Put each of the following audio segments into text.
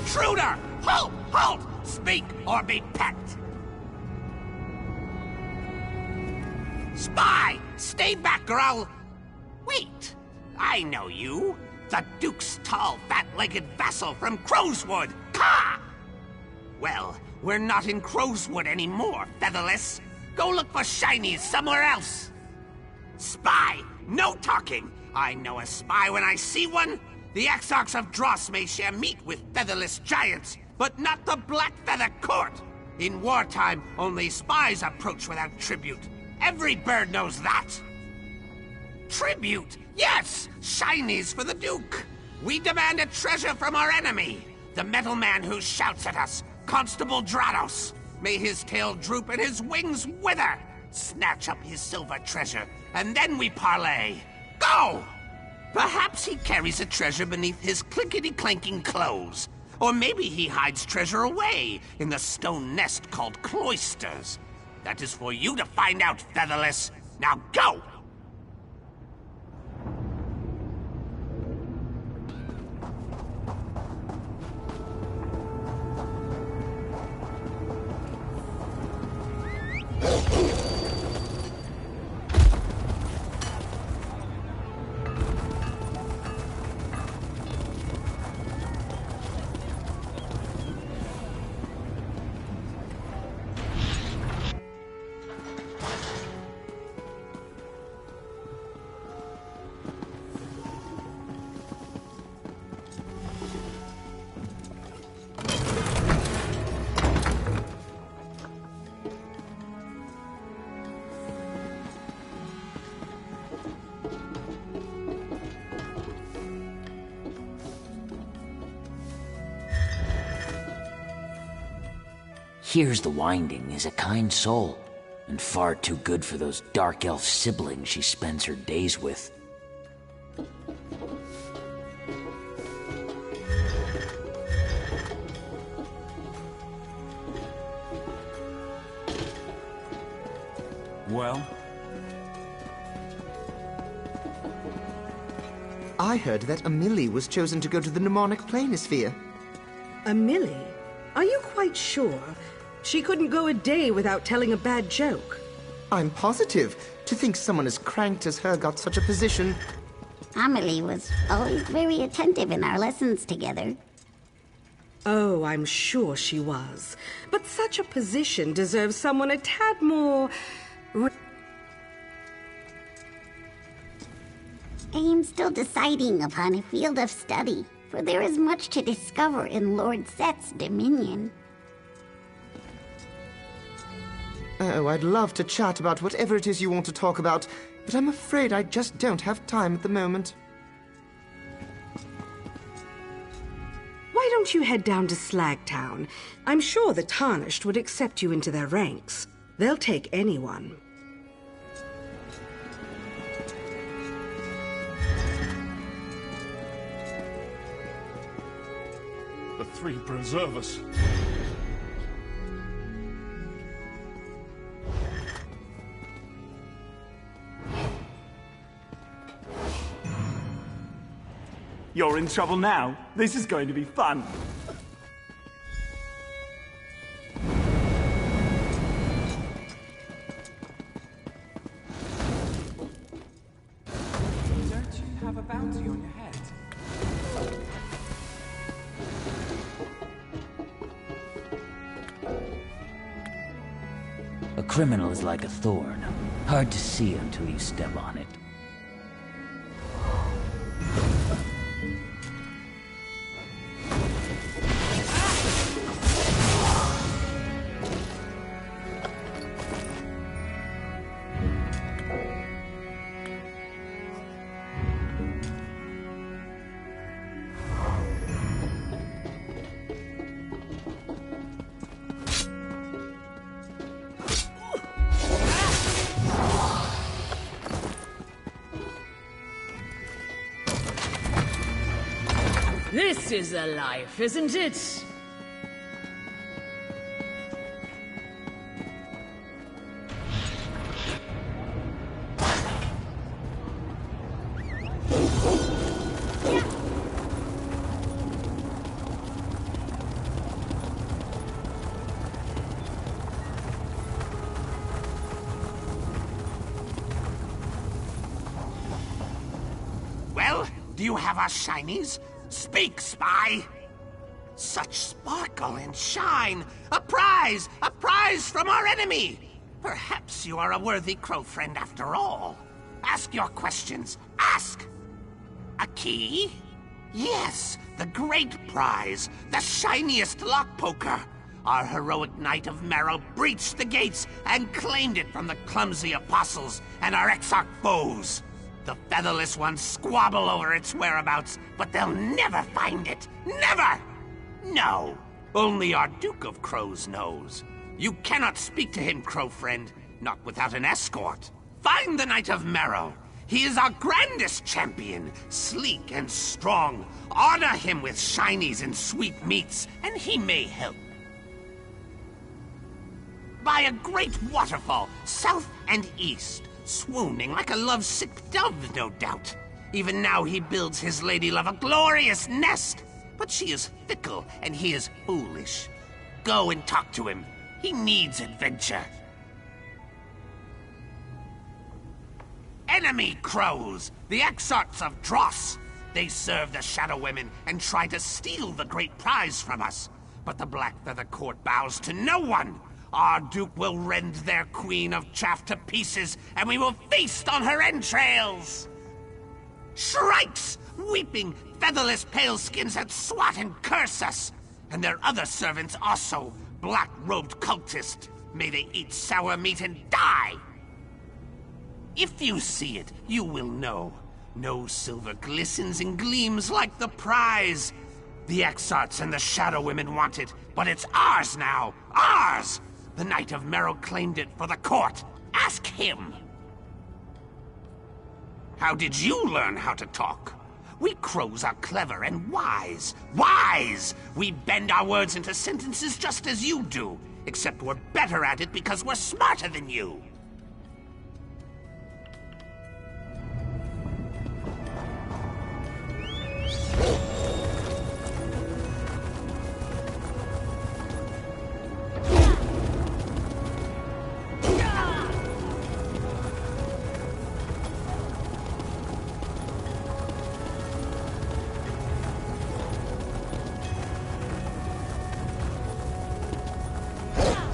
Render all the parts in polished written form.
Intruder! Halt! Halt! Speak or be pecked! Spy! Stay back or I'll... Wait! I know you. The Duke's tall, fat-legged vassal from Crowswood! Ka! Well, we're not in Crowswood anymore, Featherless. Go look for shinies somewhere else. Spy! No talking! I know a spy when I see one. The Exarchs of Dross may share meat with featherless giants, but not the Blackfeather Court! In wartime, only spies approach without tribute. Every bird knows that! Tribute! Yes! Shinies for the Duke! We demand a treasure from our enemy! The metal man who shouts at us, Constable Drados! May his tail droop and his wings wither! Snatch up his silver treasure, and then we parley! Go! Perhaps he carries a treasure beneath his clinkety-clanking clothes. Or maybe he hides treasure away in the stone nest called cloisters. That is for you to find out, Featherless. Now go! Here's the Winding is a kind soul, and far too good for those dark elf siblings she spends her days with. Well? I heard that Amelie was chosen to go to the mnemonic planisphere. Amelie? Are you quite sure? She couldn't go a day without telling a bad joke. I'm positive. To think someone as cranked as her got such a position. Amelie was always very attentive in our lessons together. Oh, I'm sure she was. But such a position deserves someone a tad more... I am still deciding upon a field of study, for there is much to discover in Lord Set's dominion. Oh, I'd love to chat about whatever it is you want to talk about, but I'm afraid I just don't have time at the moment. Why don't you head down to Slagtown? I'm sure the Tarnished would accept you into their ranks. They'll take anyone. The three preservers. You're in trouble now. This is going to be fun. Don't you have a bounty on your head? A criminal is like a thorn, hard to see until you step on it. This is a life, isn't it? Do you have our shinies? Speak, spy! Such sparkle and shine! A prize! A prize from our enemy! Perhaps you are a worthy crow friend after all. Ask your questions. Ask! A key? Yes, the great prize. The shiniest lock poker. Our heroic Knight of Marrow breached the gates and claimed it from the clumsy apostles and our exarch foes. The featherless ones squabble over its whereabouts, but they'll never find it. Never! No, only our Duke of Crows knows. You cannot speak to him, crow friend, not without an escort. Find the Knight of Marrow. He is our grandest champion, sleek and strong. Honor him with shinies and sweet meats, and he may help. By a great waterfall, south and east, swooning like a lovesick dove, no doubt. Even now he builds his lady love a glorious nest. But she is fickle, and he is foolish. Go and talk to him. He needs adventure. Enemy crows, the exarchs of Dross. They serve the Shadow Women and try to steal the great prize from us. But the Black Feather Court bows to no one. Our Duke will rend their Queen of Chaff to pieces, and we will feast on her entrails! Shrikes, weeping, featherless paleskins that swat and curse us! And their other servants also, black-robed cultists. May they eat sour meat and die! If you see it, you will know. No silver glistens and gleams like the prize. The exarchs and the Shadow Women want it, but it's ours now! Ours! The Knight of Marrow claimed it for the court. Ask him. How did you learn how to talk? We crows are clever and wise. Wise! We bend our words into sentences just as you do. Except we're better at it because we're smarter than you.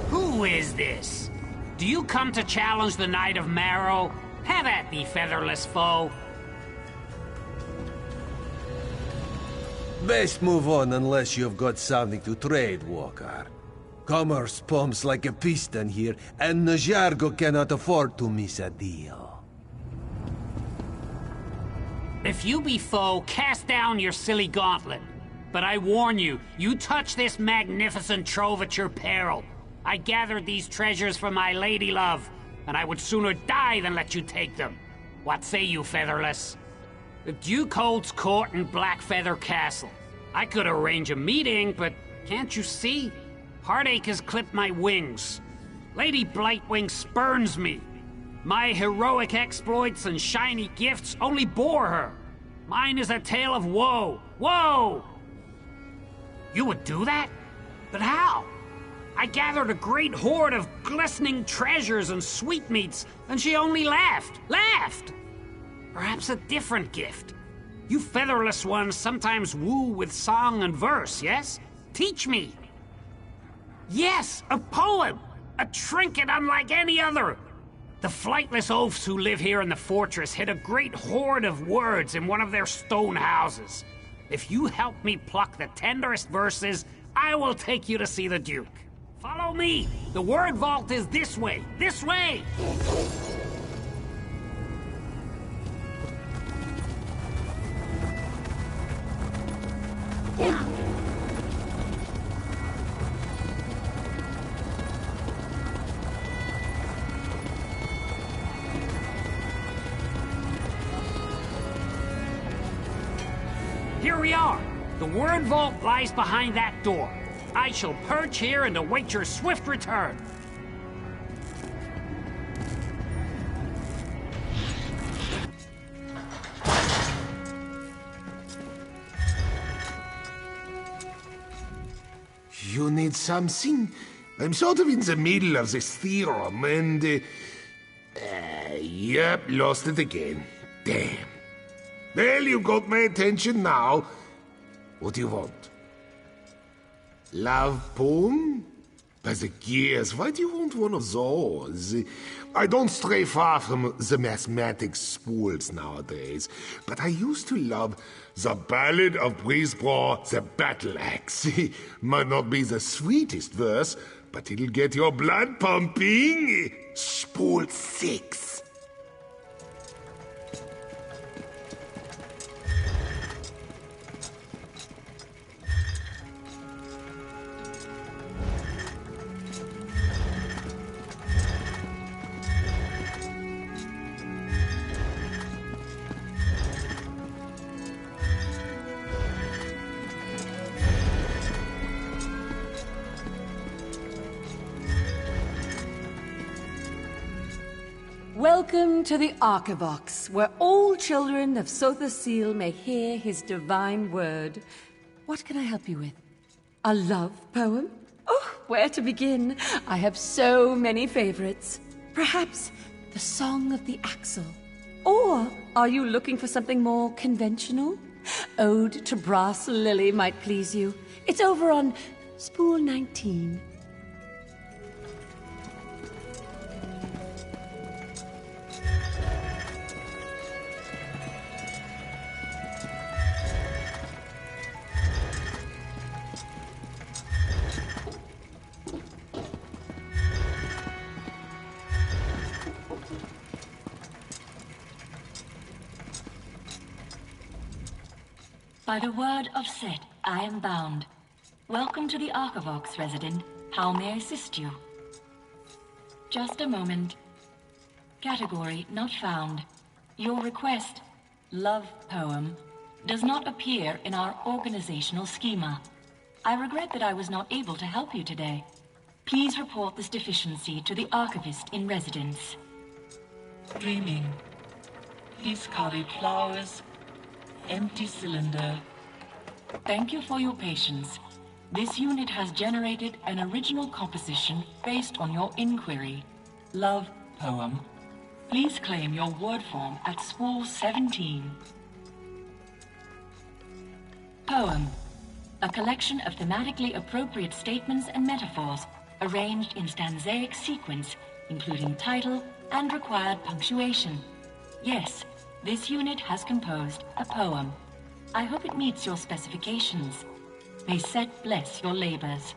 Who is this? Do you come to challenge the Knight of Marrow? Have at me, featherless foe. Best move on unless you've got something to trade, Walker. Commerce pumps like a piston here, and Najargo cannot afford to miss a deal. If you be foe, cast down your silly gauntlet. But I warn you, you touch this magnificent trove at your peril. I gathered these treasures for my lady love, and I would sooner die than let you take them. What say you, Featherless? The Duke holds court in Blackfeather Castle. I could arrange a meeting, but can't you see? Heartache has clipped my wings. Lady Blightwing spurns me. My heroic exploits and shiny gifts only bore her. Mine is a tale of woe. Woe! You would do that? But how? I gathered a great hoard of glistening treasures and sweetmeats, and she only laughed. Laughed! Perhaps a different gift. You featherless ones sometimes woo with song and verse, yes? Teach me. Yes, a poem! A trinket unlike any other! The flightless oafs who live here in the fortress hid a great hoard of words in one of their stone houses. If you help me pluck the tenderest verses, I will take you to see the Duke. Follow me! The word vault is this way! This way! Here we are! The word vault lies behind that door. I shall perch here and await your swift return. You need something? I'm sort of in the middle of this theorem and... yep, lost it again. Damn. Well, you got my attention now. What do you want? Love poem? By the gears, why do you want one of those? I don't stray far from the mathematics spools nowadays, but I used to love the Ballad of Briseborough, the Battle Axe. Might not be the sweetest verse, but it'll get your blood pumping. Spool 6. Welcome to the Archivox, where all children of Sothasil may hear his divine word. What can I help you with? A love poem? Oh, where to begin? I have so many favorites. Perhaps the Song of the Axle. Or are you looking for something more conventional? Ode to Brass Lily might please you. It's over on spool 19. By the word of Set, I am bound. Welcome to the Archivox, resident. How may I assist you? Just a moment. Category not found. Your request, love poem, does not appear in our organizational schema. I regret that I was not able to help you today. Please report this deficiency to the archivist in residence. Dreaming. Discarded flowers. Empty cylinder. Thank you for your patience. This unit has generated an original composition based on your inquiry. Love poem. Please claim your word form at spool 17. Poem. A collection of thematically appropriate statements and metaphors arranged in stanzaic sequence, including title and required punctuation. Yes, this unit has composed a poem. I hope it meets your specifications. May Set bless your labors.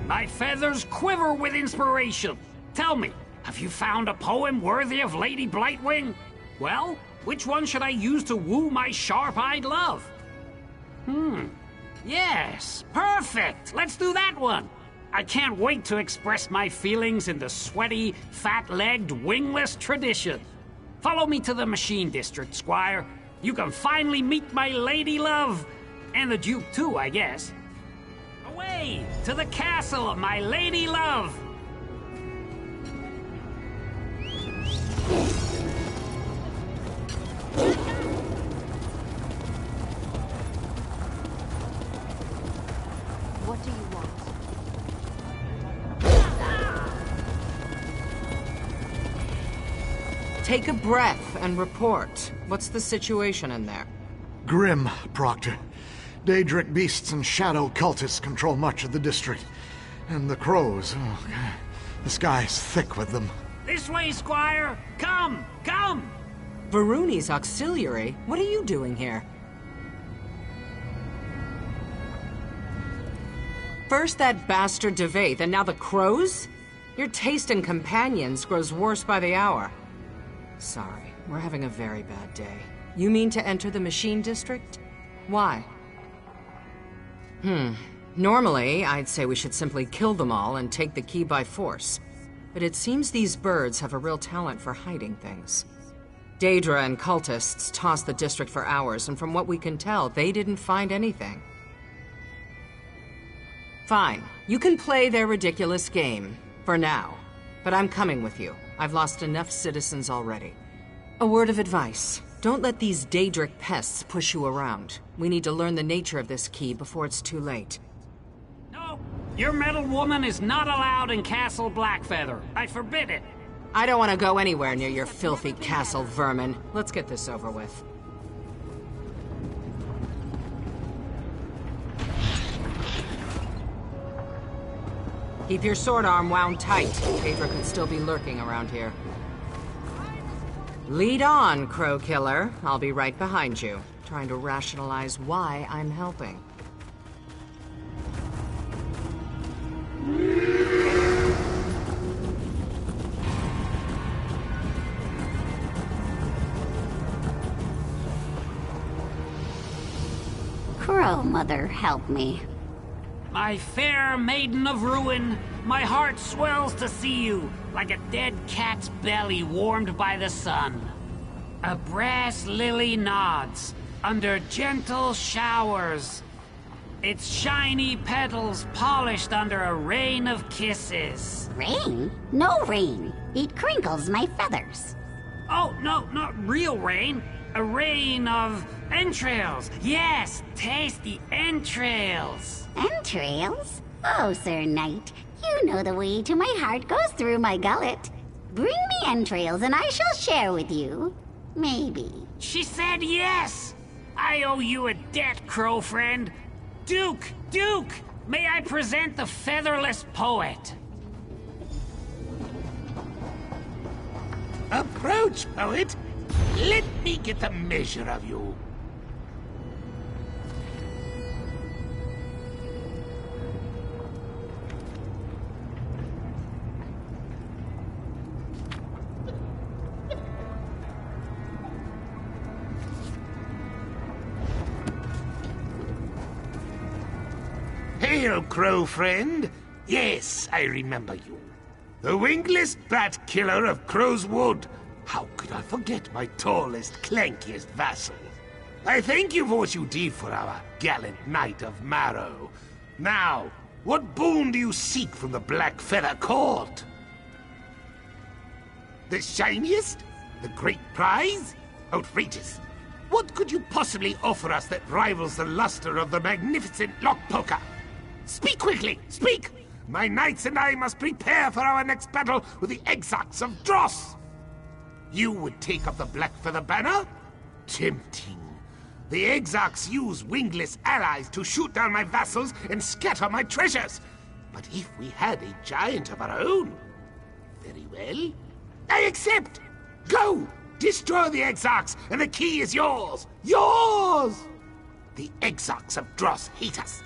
My feathers quiver with inspiration. Tell me, have you found a poem worthy of Lady Blightwing? Well, which one should I use to woo my sharp-eyed love? Yes, perfect. Let's do that one. I can't wait to express my feelings in the sweaty, fat-legged, wingless tradition. Follow me to the Machine District, Squire. You can finally meet my lady love. And the Duke, too, I guess. Away to the castle of my lady love. What do you want? Take a breath and report. What's the situation in there? Grim, Proctor. Daedric beasts and shadow cultists control much of the district. And the crows, oh, God. The sky's thick with them. This way, Squire! Come! Come! Varuni's auxiliary? What are you doing here? First that bastard Devate, and now the crows? Your taste in companions grows worse by the hour. Sorry, we're having a very bad day. You mean to enter the Machine District? Why? Normally, I'd say we should simply kill them all and take the key by force. But it seems these birds have a real talent for hiding things. Daedra and cultists tossed the district for hours, and from what we can tell, they didn't find anything. Fine. You can play their ridiculous game. For now. But I'm coming with you. I've lost enough citizens already. A word of advice. Don't let these Daedric pests push you around. We need to learn the nature of this key before it's too late. No! Your metal woman is not allowed in Castle Blackfeather. I forbid it. I don't want to go anywhere near your filthy castle vermin. Let's get this over with. Keep your sword arm wound tight. Daedra could still be lurking around here. Lead on, Crow Killer. I'll be right behind you, trying to rationalize why I'm helping. Crow Mother, help me. My fair maiden of ruin, my heart swells to see you, like a dead cat's belly warmed by the sun. A brass lily nods, under gentle showers, its shiny petals polished under a rain of kisses. Rain? No rain. It crinkles my feathers. Oh, no, not real rain. A rain of entrails. Yes, tasty entrails. Entrails? Oh, Sir Knight, you know the way to my heart goes through my gullet. Bring me entrails and I shall share with you. Maybe. She said yes! I owe you a debt, crow friend. Duke! Duke! May I present the featherless poet? Approach, poet. Let me get the measure of you. Hail, crow friend. Yes, I remember you. The wingless bat killer of Crow's Wood. How could I forget my tallest, clankiest vassal? I thank you for what you did for our gallant knight of Marrow. Now, what boon do you seek from the Black Feather Court? The shiniest? The great prize? Outrageous. What could you possibly offer us that rivals the luster of the magnificent lockpoker? Speak quickly! Speak! My knights and I must prepare for our next battle with the Exarchs of Dross! You would take up the Blackfeather banner? Tempting. The Exarchs use wingless allies to shoot down my vassals and scatter my treasures. But if we had a giant of our own... Very well. I accept! Go! Destroy the Exarchs, and the key is yours! Yours! The Exarchs of Dross hate us.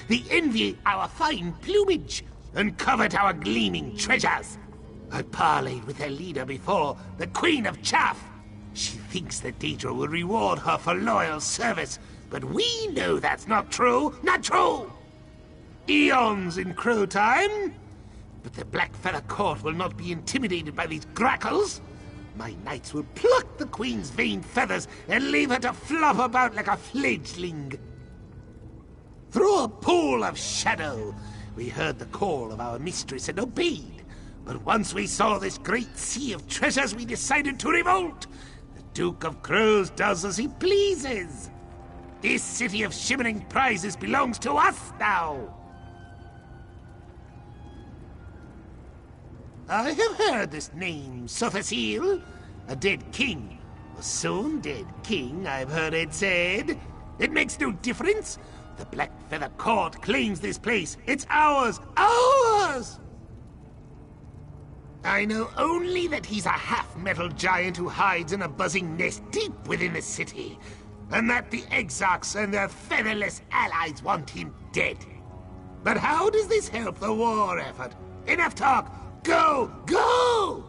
They envy our fine plumage and covet our gleaming treasures. I parleyed with their leader before, the Queen of Chaff. She thinks that Daedra will reward her for loyal service, but we know that's not true. Not true! Eons in Crow time. But the Blackfeather Court will not be intimidated by these grackles. My knights will pluck the Queen's vain feathers and leave her to flop about like a fledgling. Through a pool of shadow, we heard the call of our mistress and obeyed. But once we saw this great sea of treasures, we decided to revolt. The Duke of Crows does as he pleases. This city of shimmering prizes belongs to us now. I have heard this name, Sothasil. A dead king. A soon dead king, I've heard it said. It makes no difference. The Blackfeather Court claims this place. It's ours! Ours! I know only that he's a half-metal giant who hides in a buzzing nest deep within the city, and that the Exarchs and their featherless allies want him dead. But how does this help the war effort? Enough talk! Go! Go!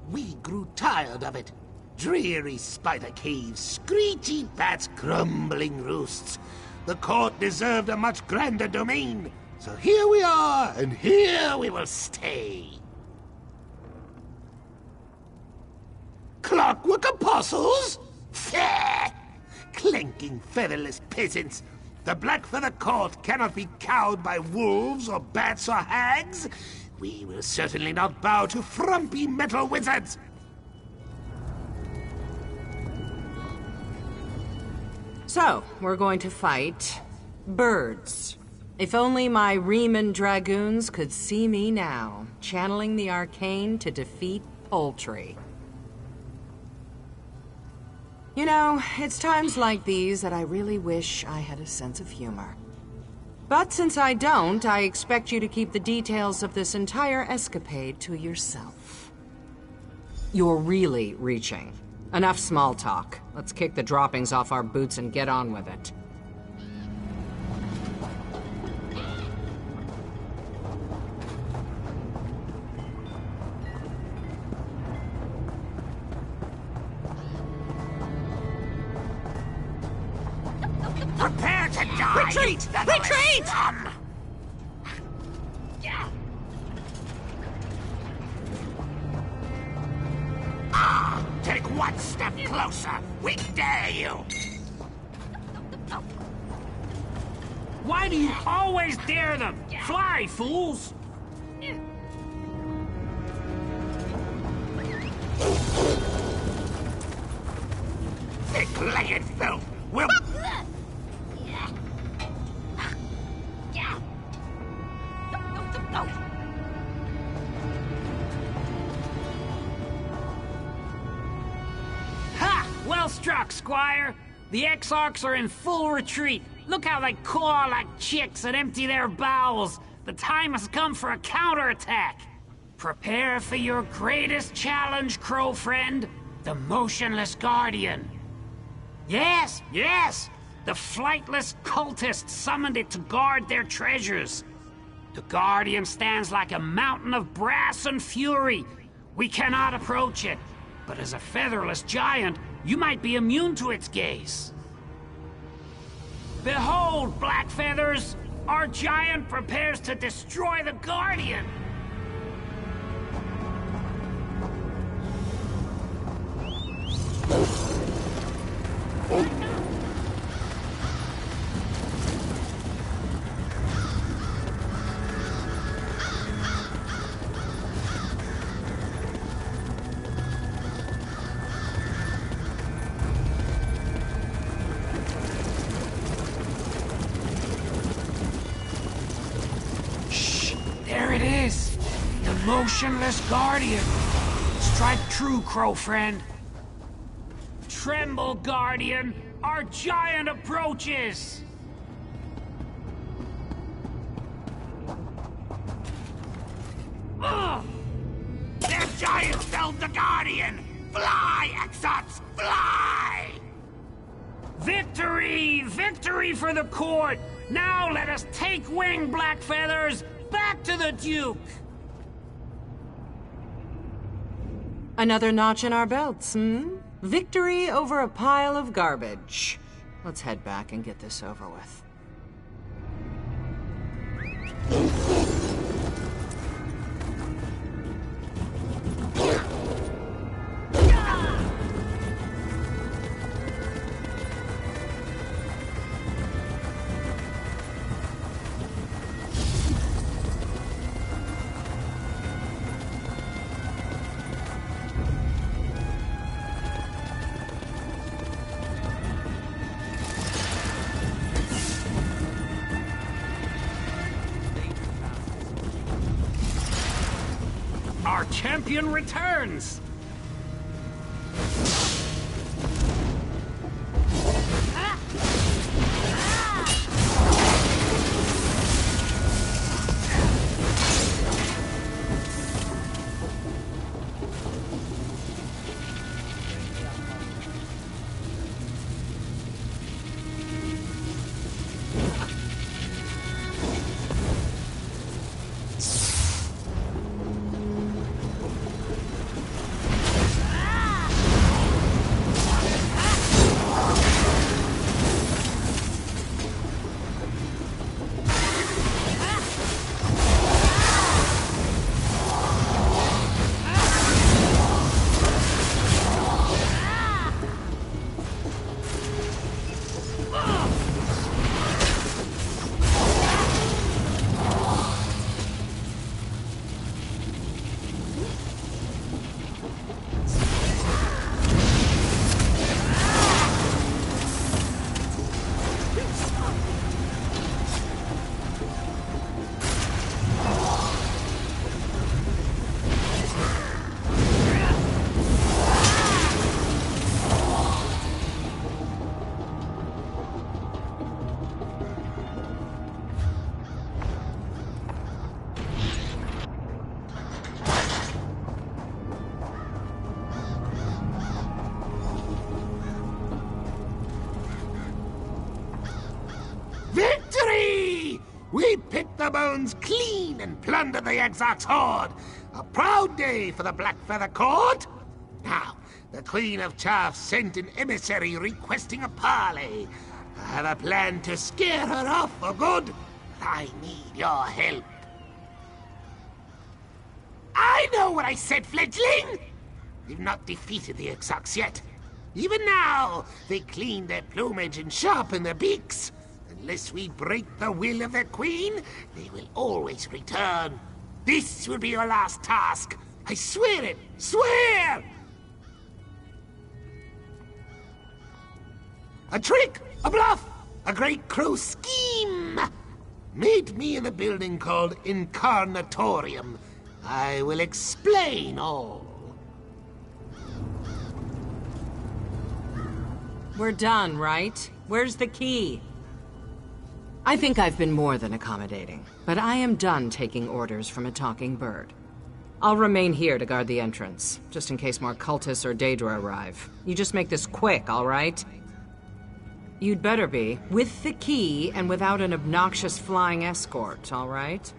We grew tired of it. Dreary spider caves, screechy bats, grumbling roosts. The court deserved a much grander domain. So here we are, and here we will stay. Clockwork apostles? Fair! Clanking, featherless peasants. The Blackfeather Court cannot be cowed by wolves or bats or hags. We will certainly not bow to frumpy metal wizards. So, we're going to fight birds. If only my Riemann Dragoons could see me now, channeling the arcane to defeat poultry. You know, it's times like these that I really wish I had a sense of humor. But since I don't, I expect you to keep the details of this entire escapade to yourself. You're really reaching. Enough small talk. Let's kick the droppings off our boots and get on with it. Prepare to die! Retreat! Retreat! Take one step closer! We dare you! Why do you always dare them? Fly, fools! Thick-legged filth! We'll... Ha! Well struck, Squire! The Exarchs are in full retreat. Look how they caw like chicks and empty their bowels. The time has come for a counterattack. Prepare for your greatest challenge, Crow friend. The Motionless Guardian. Yes, yes! The flightless cultists summoned it to guard their treasures. The Guardian stands like a mountain of brass and fury. We cannot approach it, but as a featherless giant, you might be immune to its gaze. Behold, Black Feathers! Our giant prepares to destroy the Guardian! Motionless Guardian. Strike true, Crow friend. Tremble, Guardian. Our giant approaches. Their giant felled the Guardian! Fly, Exarchs, fly! Victory! Victory for the court! Now let us take wing, Black Feathers! Back to the Duke! Another notch in our belts, Victory over a pile of garbage. Let's head back and get this over with. Our champion returns! their bones clean and plunder the Exarch's hoard. A proud day for the Blackfeather Court. Now, the Queen of Chaff sent an emissary requesting a parley. I have a plan to scare her off for good, but I need your help. I know what I said, fledgling! They've not defeated the Exarchs yet. Even now, they clean their plumage and sharpen their beaks. Unless we break the will of their queen, they will always return. This will be your last task. I swear it! Swear! A trick! A bluff! A great crow scheme! Meet me in a building called Incarnatorium. I will explain all. We're done, right? Where's the key? I think I've been more than accommodating, but I am done taking orders from a talking bird. I'll remain here to guard the entrance, just in case more cultists or Daedra arrive. You just make this quick, all right? You'd better be, with the key and without an obnoxious flying escort, all right?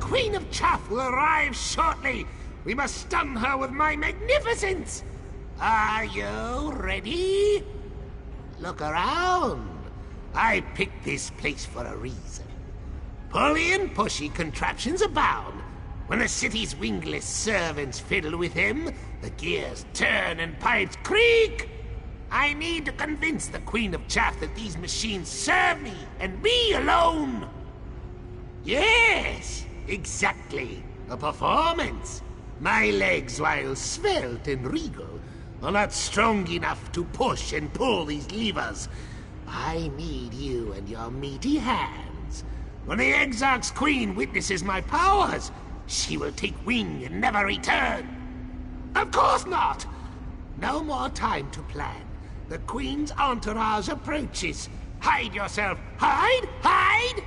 Queen of Chaff will arrive shortly. We must stun her with my magnificence. Are you ready? Look around. I picked this place for a reason. Pulley and pushy contraptions abound. When the city's wingless servants fiddle with him, the gears turn and pipes creak. I need to convince the Queen of Chaff that these machines serve me and me alone. Yes, exactly. A performance. My legs, while svelte and regal, are not strong enough to push and pull these levers. I need you and your meaty hands. When the Exarch's Queen witnesses my powers, she will take wing and never return. Of course not! No more time to plan. The Queen's entourage approaches. Hide yourself! Hide! Hide!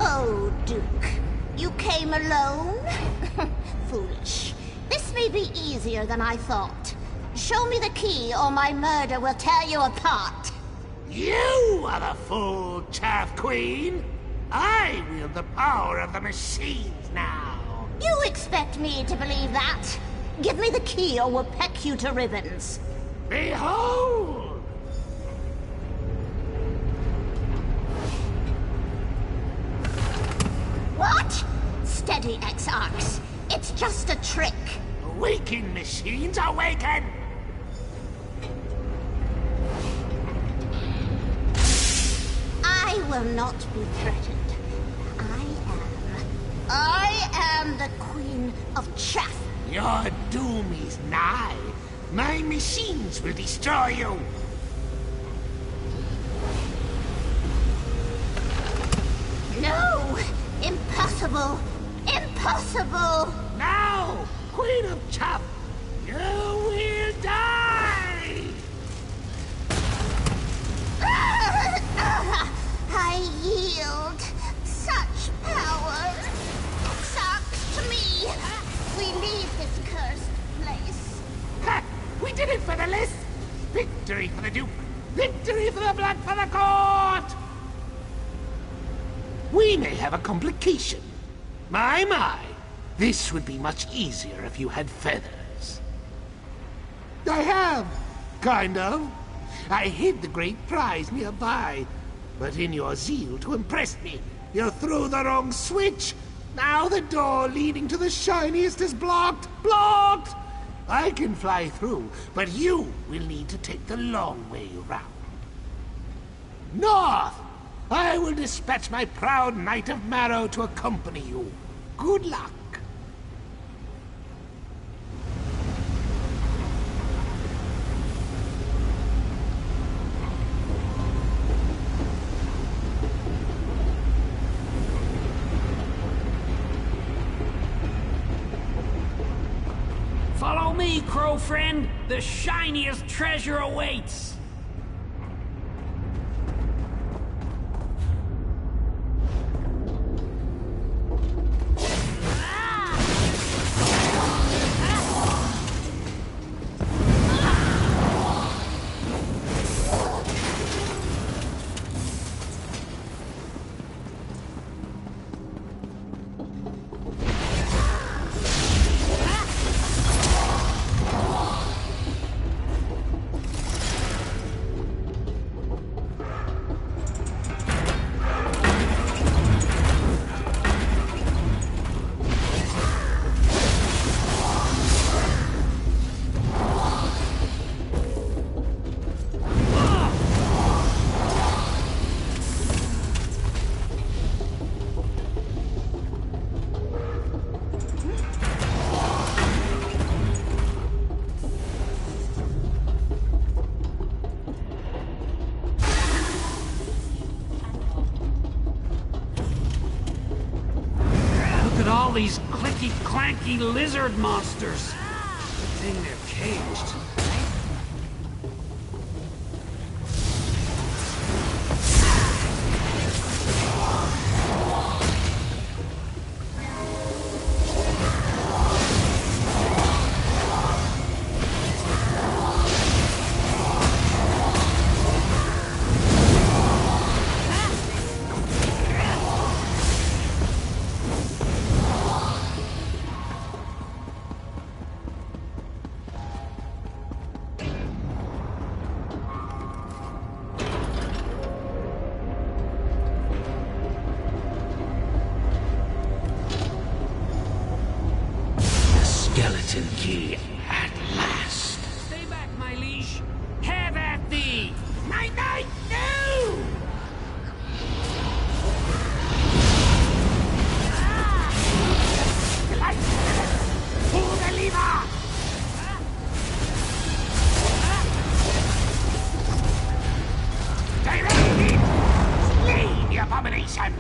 Oh, Duke. You came alone? Foolish. This may be easier than I thought. Show me the key or my murder will tear you apart. You are the fool, Chaff Queen. I wield the power of the machines now. You expect me to believe that? Give me the key or we'll peck you to ribbons. Behold! What? Steady, Exarchs. It's just a trick. Awaken, machines, awaken! I will not be threatened. I am the Queen of Chaff. Your doom is nigh. My machines will destroy you! No! Impossible! Impossible! Now, Queen of Chop, you will die! I yield. Such power. Sucks to me. We leave this cursed place. Ha! We did it, Featherless! Victory for the Duke! Victory for the Blood for the Court! We may have a complication. My. This would be much easier if you had feathers. I have. Kind of. I hid the great prize nearby. But in your zeal to impress me, you threw the wrong switch. Now the door leading to the shiniest is blocked. Blocked! I can fly through, but you will need to take the long way round. North! I will dispatch my proud Knight of Marrow to accompany you. Good luck. Follow me, crow friend. The shiniest treasure awaits. All these clicky-clanky lizard monsters. Good thing they're caged. Skeleton key at last. Stay back, my liege. Have at thee. My knight, no! Pull the lever! Direct it! Slay the abomination!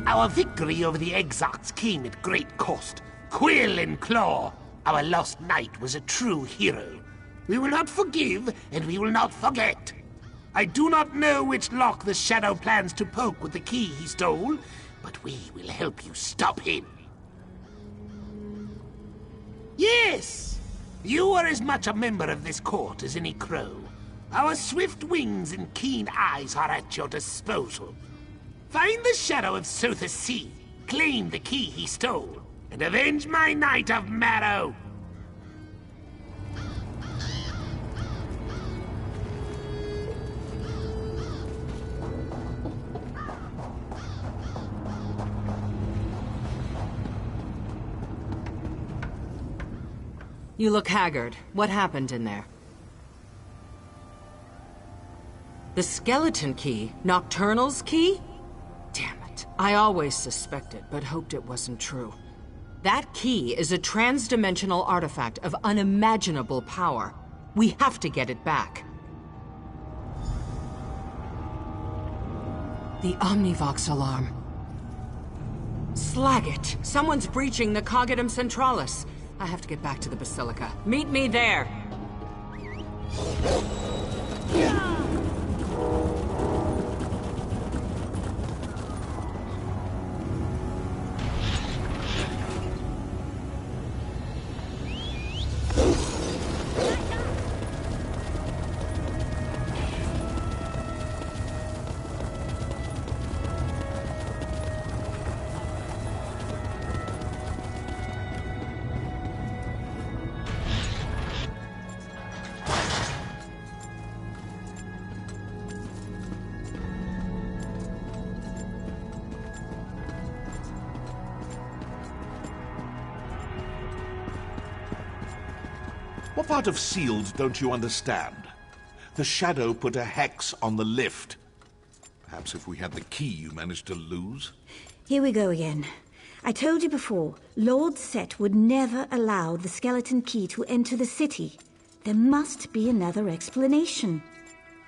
Our victory over the Exarchs came at great cost. Quill and Claw, our lost knight, was a true hero. We will not forgive, and we will not forget. I do not know which lock the Shadow plans to poke with the key he stole, but we will help you stop him. Yes! You are as much a member of this court as any crow. Our swift wings and keen eyes are at your disposal. Find the Shadow of Sotha Sea, claim the key he stole, and avenge my Knight of Marrow! You look haggard. What happened in there? The skeleton key? Nocturnal's key? Damn it. I always suspected, but hoped it wasn't true. That key is a trans-dimensional artifact of unimaginable power. We have to get it back. The Omnivox alarm. Slag it! Someone's breaching the Cognitum Centralis. I have to get back to the Basilica. Meet me there! What part of sealed don't you understand? The Shadow put a hex on the lift. Perhaps if we had the key you managed to lose? Here we go again. I told you before, Lord Set would never allow the skeleton key to enter the city. There must be another explanation.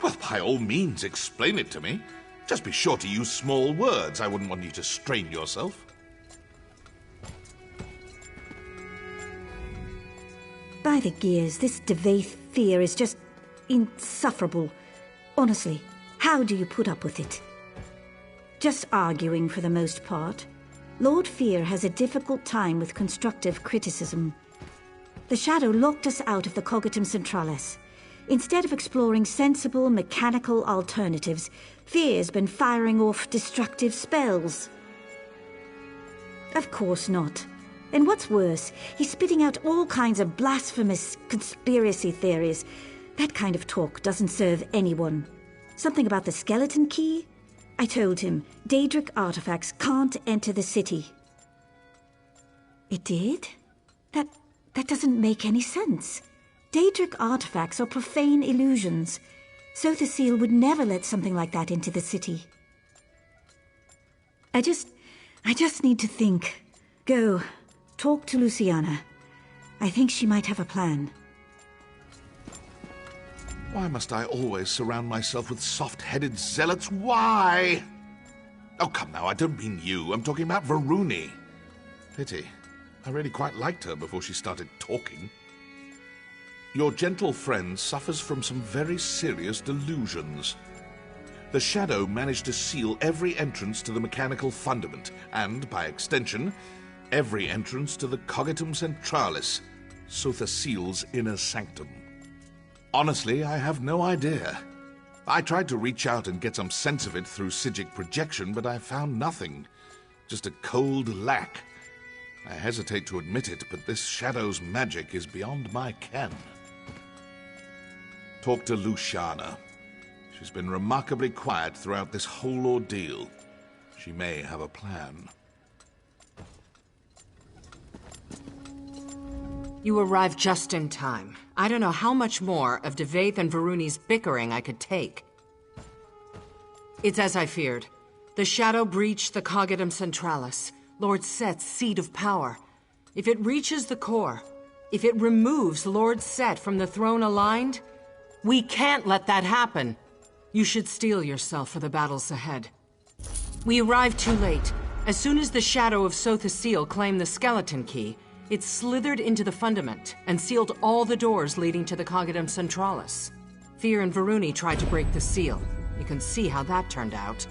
Well, by all means, explain it to me. Just be sure to use small words. I wouldn't want you to strain yourself. By the gears, this Devaith fear is just insufferable. Honestly, how do you put up with it? Just arguing for the most part. Lord Fear has a difficult time with constructive criticism. The Shadow locked us out of the Cognitum Centralis. Instead of exploring sensible, mechanical alternatives, Fear's been firing off destructive spells. Of course not. And what's worse, he's spitting out all kinds of blasphemous conspiracy theories. That kind of talk doesn't serve anyone. Something about the skeleton key? I told him, Daedric artifacts can't enter the city. It did? That doesn't make any sense. Daedric artifacts are profane illusions. Sotha Seal would never let something like that into the city. I just need to think. Go. Talk to Luciana. I think she might have a plan. Why must I always surround myself with soft-headed zealots? Why? Oh, come now, I don't mean you. I'm talking about Varuni. Pity. I really quite liked her before she started talking. Your gentle friend suffers from some very serious delusions. The Shadow managed to seal every entrance to the mechanical fundament, and, by extension, every entrance to the Cognitum Centralis, Sotha Seal's inner sanctum. Honestly, I have no idea. I tried to reach out and get some sense of it through Psijic projection, but I found nothing. Just a cold lack. I hesitate to admit it, but this Shadow's magic is beyond my ken. Talk to Luciana. She's been remarkably quiet throughout this whole ordeal. She may have a plan. You arrived just in time. I don't know how much more of Devaith and Varuni's bickering I could take. It's as I feared. The Shadow breached the Cognitum Centralis, Lord Set's seat of power. If it reaches the core, if it removes Lord Set from the throne aligned, we can't let that happen. You should steel yourself for the battles ahead. We arrived too late, As soon as the shadow of Sotha Seal claimed the skeleton key, it slithered into the fundament and sealed all the doors leading to the Cognitum Centralis. Fear and Varuni tried to break the seal. You can see how that turned out.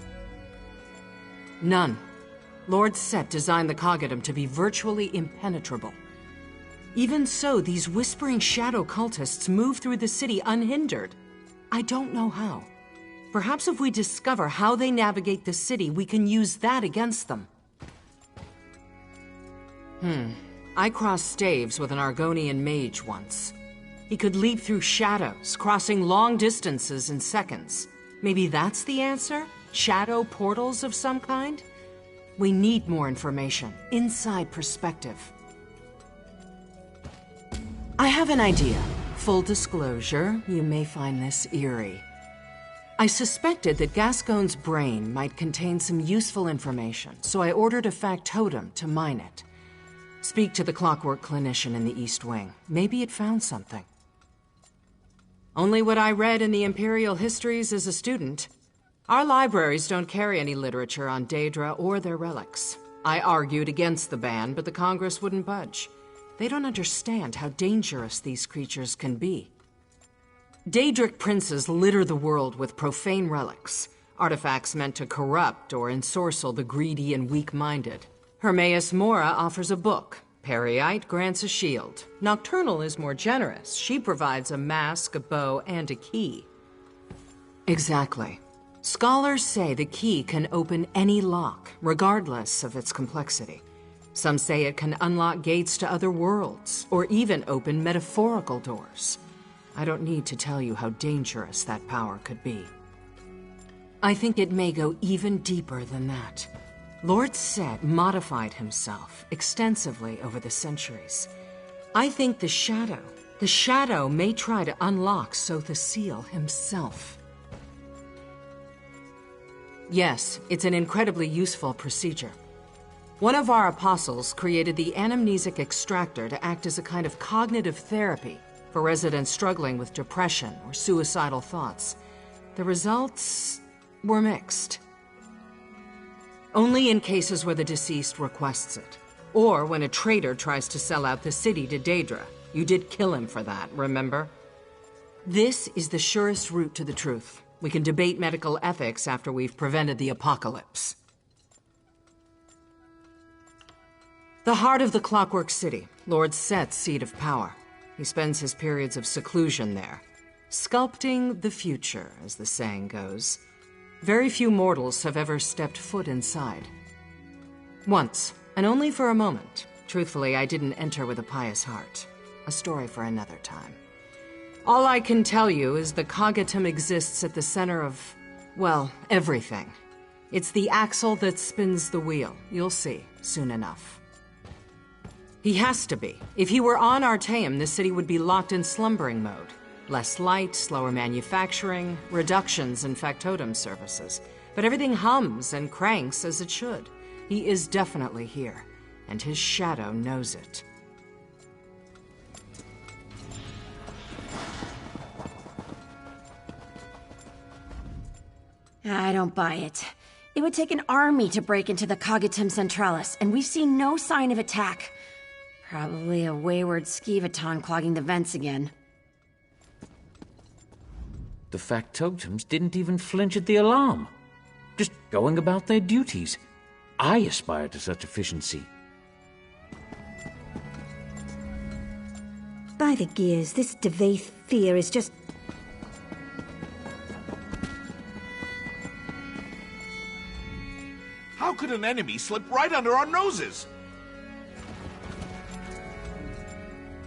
None. Lord Set designed the Cognitum to be virtually impenetrable. Even so, these whispering shadow cultists move through the city unhindered. I don't know how. Perhaps if we discover how they navigate the city, we can use that against them. I crossed staves with an Argonian mage once. He could leap through shadows, crossing long distances in seconds. Maybe that's the answer? Shadow portals of some kind? We need more information, inside perspective. I have an idea. Full disclosure, you may find this eerie. I suspected that Gascoigne's brain might contain some useful information, so I ordered a factotum to mine it. Speak to the clockwork clinician in the East Wing. Maybe it found something. Only what I read in the Imperial Histories as a student. Our libraries don't carry any literature on Daedra or their relics. I argued against the ban, but the Congress wouldn't budge. They don't understand how dangerous these creatures can be. Daedric princes litter the world with profane relics, artifacts meant to corrupt or ensorcel the greedy and weak-minded. Hermaeus Mora offers a book. Periite grants a shield. Nocturnal is more generous. She provides a mask, a bow, and a key. Exactly. Scholars say the key can open any lock, regardless of its complexity. Some say it can unlock gates to other worlds, or even open metaphorical doors. I don't need to tell you how dangerous that power could be. I think it may go even deeper than that. Lord Set modified himself extensively over the centuries. I think the Shadow may try to unlock Sotha Seal himself. Yes, it's an incredibly useful procedure. One of our apostles created the anamnesic extractor to act as a kind of cognitive therapy for residents struggling with depression or suicidal thoughts. The results were mixed. Only in cases where the deceased requests it, or when a traitor tries to sell out the city to Daedra. You did kill him for that, remember? This is the surest route to the truth. We can debate medical ethics after we've prevented the apocalypse. The heart of the Clockwork City, Lord Set's seat of power. He spends his periods of seclusion there, sculpting the future, as the saying goes. Very few mortals have ever stepped foot inside. Once, and only for a moment. Truthfully, I didn't enter with a pious heart. A story for another time. All I can tell you is the Cognitum exists at the center of, well, everything. It's the axle that spins the wheel. You'll see, soon enough. He has to be. If he were on Artaeum, the city would be locked in slumbering mode. Less light, slower manufacturing, reductions in factotum services. But everything hums and cranks as it should. He is definitely here, and his shadow knows it. I don't buy it. It would take an army to break into the Cognitum Centralis, and we've seen no sign of attack. Probably a wayward Skeevaton clogging the vents again. The factotums didn't even flinch at the alarm. Just going about their duties. I aspire to such efficiency. By the gears, this Devaith fear is just... How could an enemy slip right under our noses?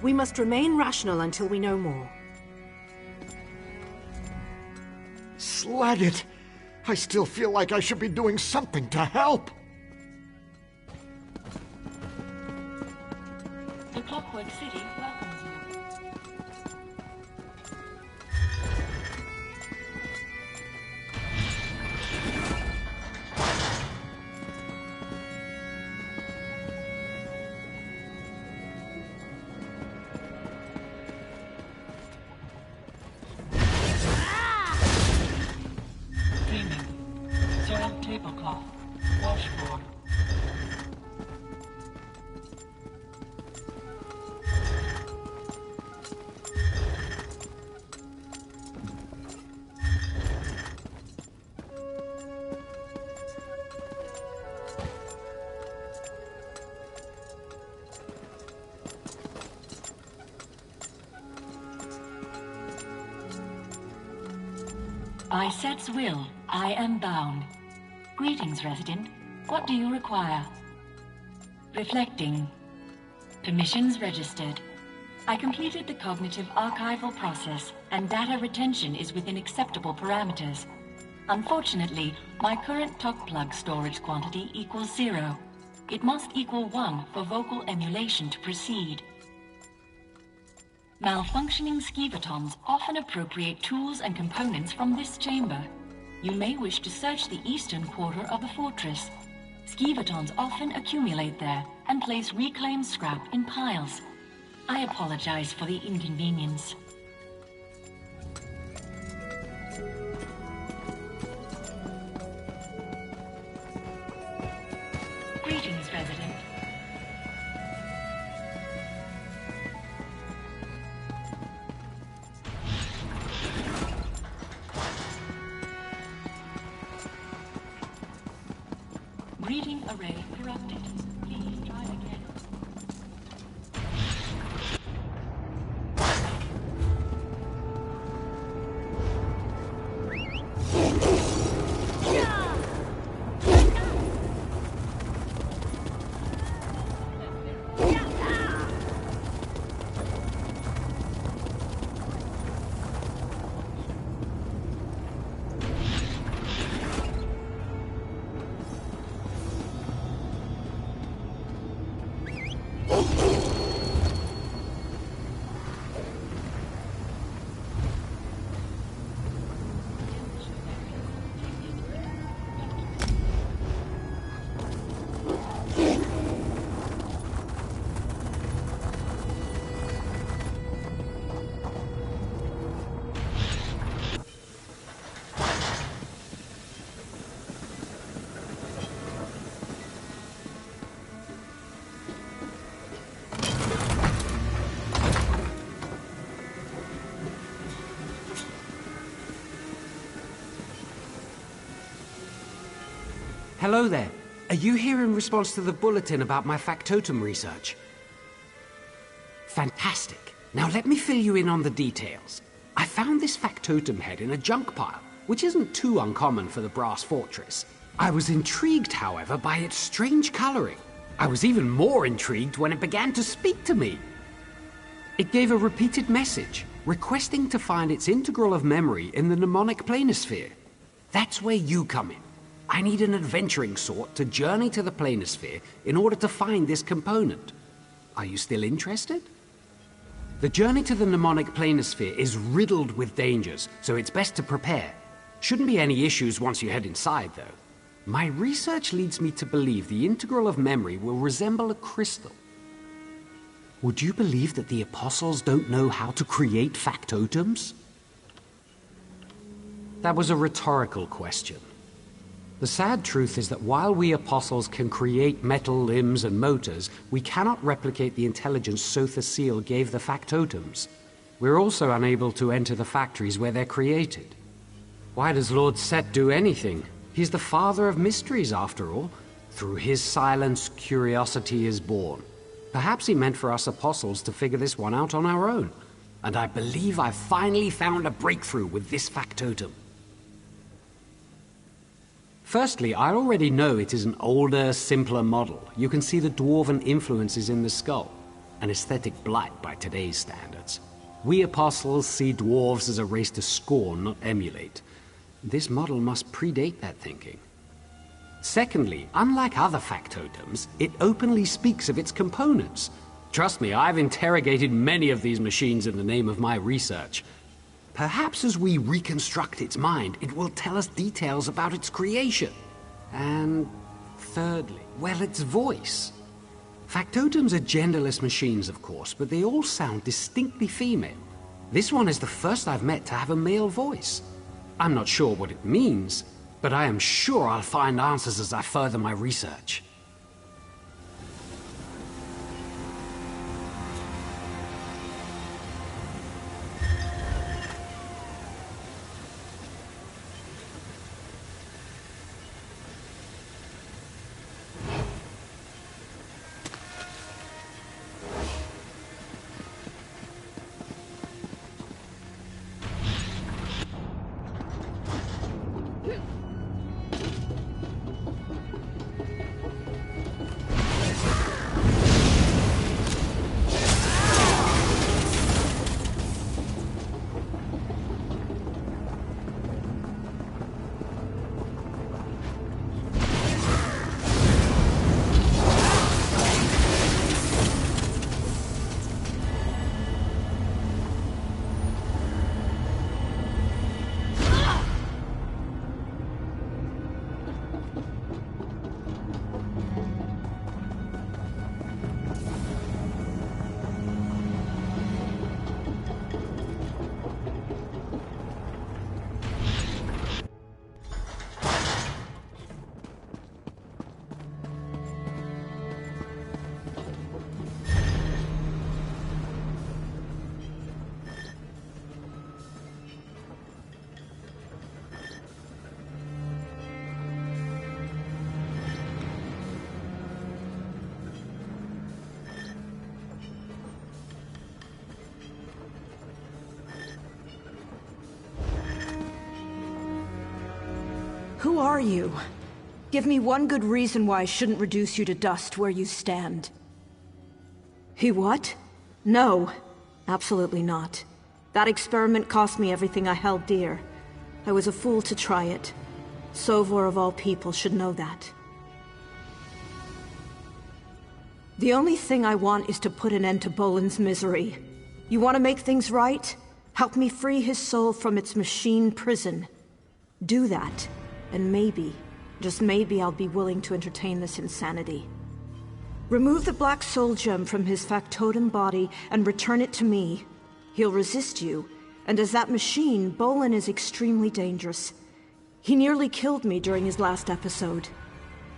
We must remain rational until we know more. Slag it! I still feel like I should be doing something to help! The Clockwork City welcomes you. Tablecloth, washboard, By Set's will, I am bound. Greetings, resident. What do you require? Reflecting. Permissions registered. I completed the cognitive archival process, and data retention is within acceptable parameters. Unfortunately, my current talk plug storage quantity equals 0. It must equal 1 for vocal emulation to proceed. Malfunctioning skeevatons often appropriate tools and components from this chamber. You may wish to search the eastern quarter of the fortress. Skeevatons often accumulate there and place reclaimed scrap in piles. I apologize for the inconvenience. Greetings, resident. Greeting array corrupted. Please try again. Hello there. Are you here in response to the bulletin about my factotum research? Fantastic. Now let me fill you in on the details. I found this factotum head in a junk pile, which isn't too uncommon for the Brass Fortress. I was intrigued, however, by its strange coloring. I was even more intrigued when it began to speak to me. It gave a repeated message, requesting to find its integral of memory in the mnemonic planisphere. That's where you come in. I need an adventuring sort to journey to the planisphere in order to find this component. Are you still interested? The journey to the mnemonic planisphere is riddled with dangers, so it's best to prepare. Shouldn't be any issues once you head inside, though. My research leads me to believe the integral of memory will resemble a crystal. Would you believe that the apostles don't know how to create factotums? That was a rhetorical question. The sad truth is that while we apostles can create metal limbs and motors, we cannot replicate the intelligence Sotha Seal gave the factotums. We're also unable to enter the factories where they're created. Why does Lord Set do anything? He's the father of mysteries, after all. Through his silence, curiosity is born. Perhaps he meant for us apostles to figure this one out on our own. And I believe I've finally found a breakthrough with this factotum. Firstly, I already know it is an older, simpler model. You can see the dwarven influences in the skull, an aesthetic blight by today's standards. We apostles see dwarves as a race to scorn, not emulate. This model must predate that thinking. Secondly, unlike other factotums, it openly speaks of its components. Trust me, I've interrogated many of these machines in the name of my research. Perhaps as we reconstruct its mind, it will tell us details about its creation. And thirdly, well, its voice. Factotums are genderless machines, of course, but they all sound distinctly female. This one is the first I've met to have a male voice. I'm not sure what it means, but I am sure I'll find answers as I further my research. Who are you? Give me one good reason why I shouldn't reduce you to dust where you stand. He what? No, absolutely not. That experiment cost me everything I held dear. I was a fool to try it. Sovor of all people should know that. The only thing I want is to put an end to Bolan's misery. You want to make things right? Help me free his soul from its machine prison. Do that, and maybe, just maybe, I'll be willing to entertain this insanity. Remove the Black Soul Gem from his factotum body and return it to me. He'll resist you, and as that machine, Bolan is extremely dangerous. He nearly killed me during his last episode.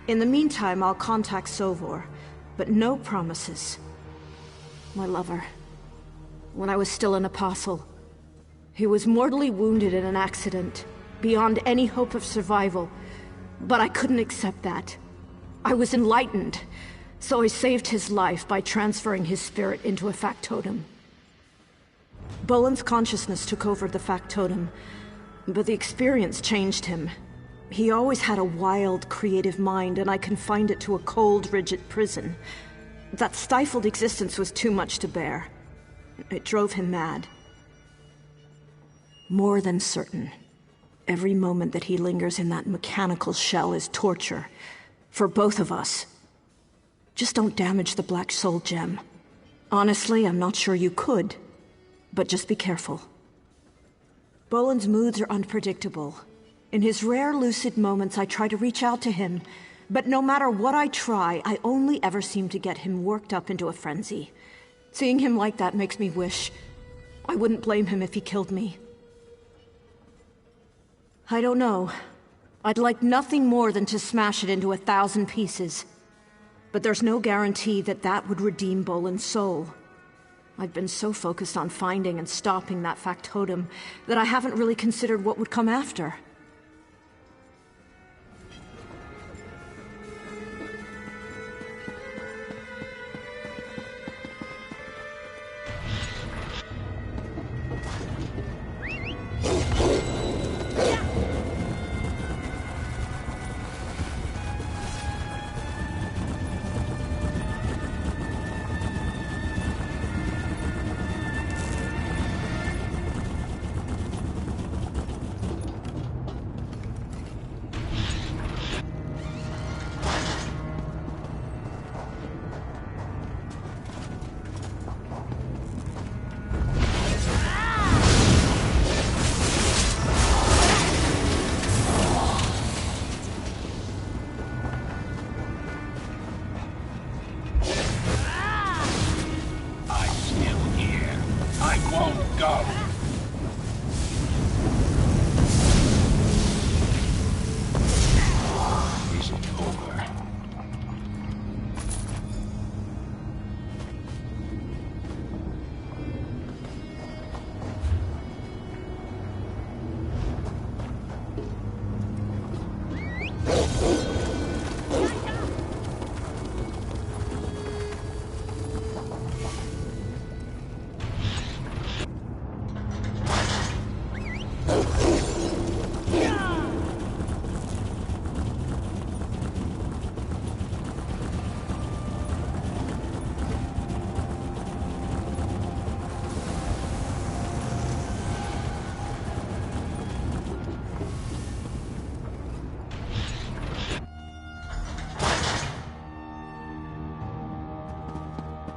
In the meantime, I'll contact Sovor, but no promises. My lover. When I was still an apostle, he was mortally wounded in an accident, beyond any hope of survival, but I couldn't accept that. I was enlightened, so I saved his life by transferring his spirit into a factotum. Bolan's consciousness took over the factotum, but the experience changed him. He always had a wild, creative mind, and I confined it to a cold, rigid prison. That stifled existence was too much to bear. It drove him mad. More than certain. Every moment that he lingers in that mechanical shell is torture. For both of us. Just don't damage the Black Soul Gem. Honestly, I'm not sure you could. But just be careful. Bolan's moods are unpredictable. In his rare lucid moments, I try to reach out to him. But no matter what I try, I only ever seem to get him worked up into a frenzy. Seeing him like that makes me wish I wouldn't blame him if he killed me. I don't know. I'd like nothing more than to smash it into 1,000 pieces. But there's no guarantee that that would redeem Bolan's soul. I've been so focused on finding and stopping that factotum that I haven't really considered what would come after.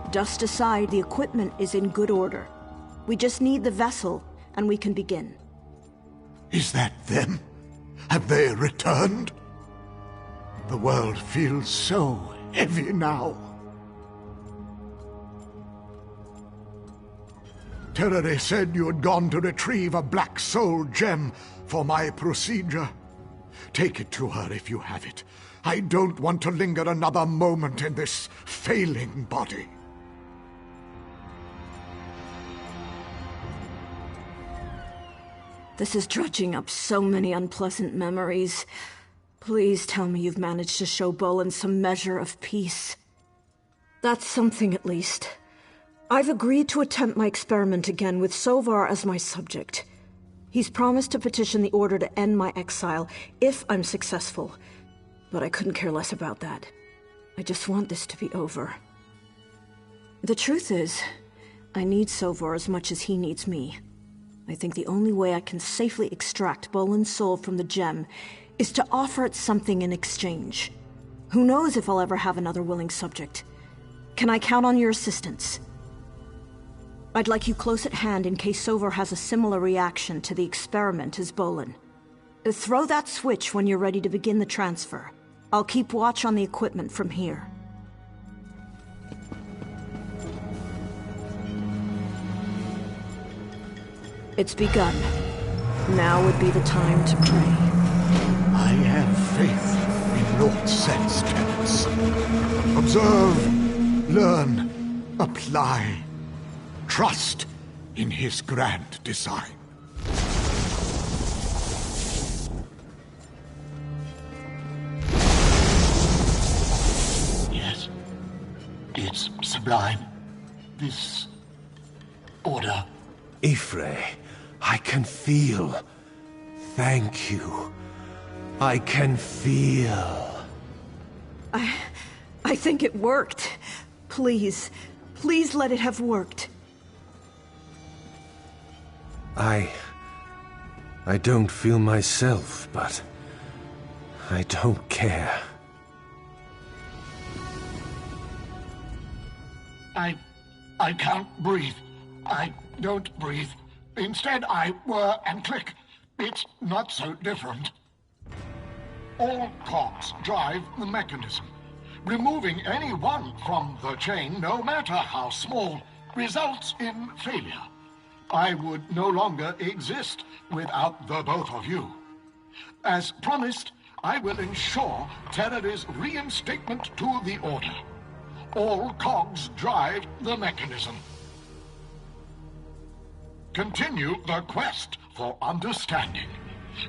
Dust aside, the equipment is in good order. We just need the vessel, and we can begin. Is that them? Have they returned? The world feels so heavy now. Terere said you had gone to retrieve a Black Soul Gem for my procedure. Take it to her if you have it. I don't want to linger another moment in this failing body. This is dredging up so many unpleasant memories. Please tell me you've managed to show Bolan some measure of peace. That's something, at least. I've agreed to attempt my experiment again with Sovor as my subject. He's promised to petition the Order to end my exile if I'm successful. But I couldn't care less about that. I just want this to be over. The truth is, I need Sovar as much as he needs me. I think the only way I can safely extract Bolin's soul from the gem is to offer it something in exchange. Who knows if I'll ever have another willing subject? Can I count on your assistance? I'd like you close at hand in case Sovar has a similar reaction to the experiment as Bolin. Throw that switch when you're ready to begin the transfer. I'll keep watch on the equipment from here. It's begun. Now would be the time to pray. I have faith in Lord Set's tenets. Observe, learn, apply. Trust in his grand design. Yes, it's sublime. This order. Ifre, I can feel. Thank you. I can feel. I think it worked. Please, please let it have worked. I don't feel myself, but I don't care. I can't breathe. I don't breathe. Instead, I whir and click. It's not so different. All cogs drive the mechanism. Removing any one from the chain, no matter how small, results in failure. I would no longer exist without the both of you. As promised, I will ensure Terra's reinstatement to the Order. All cogs drive the mechanism. Continue the quest for understanding.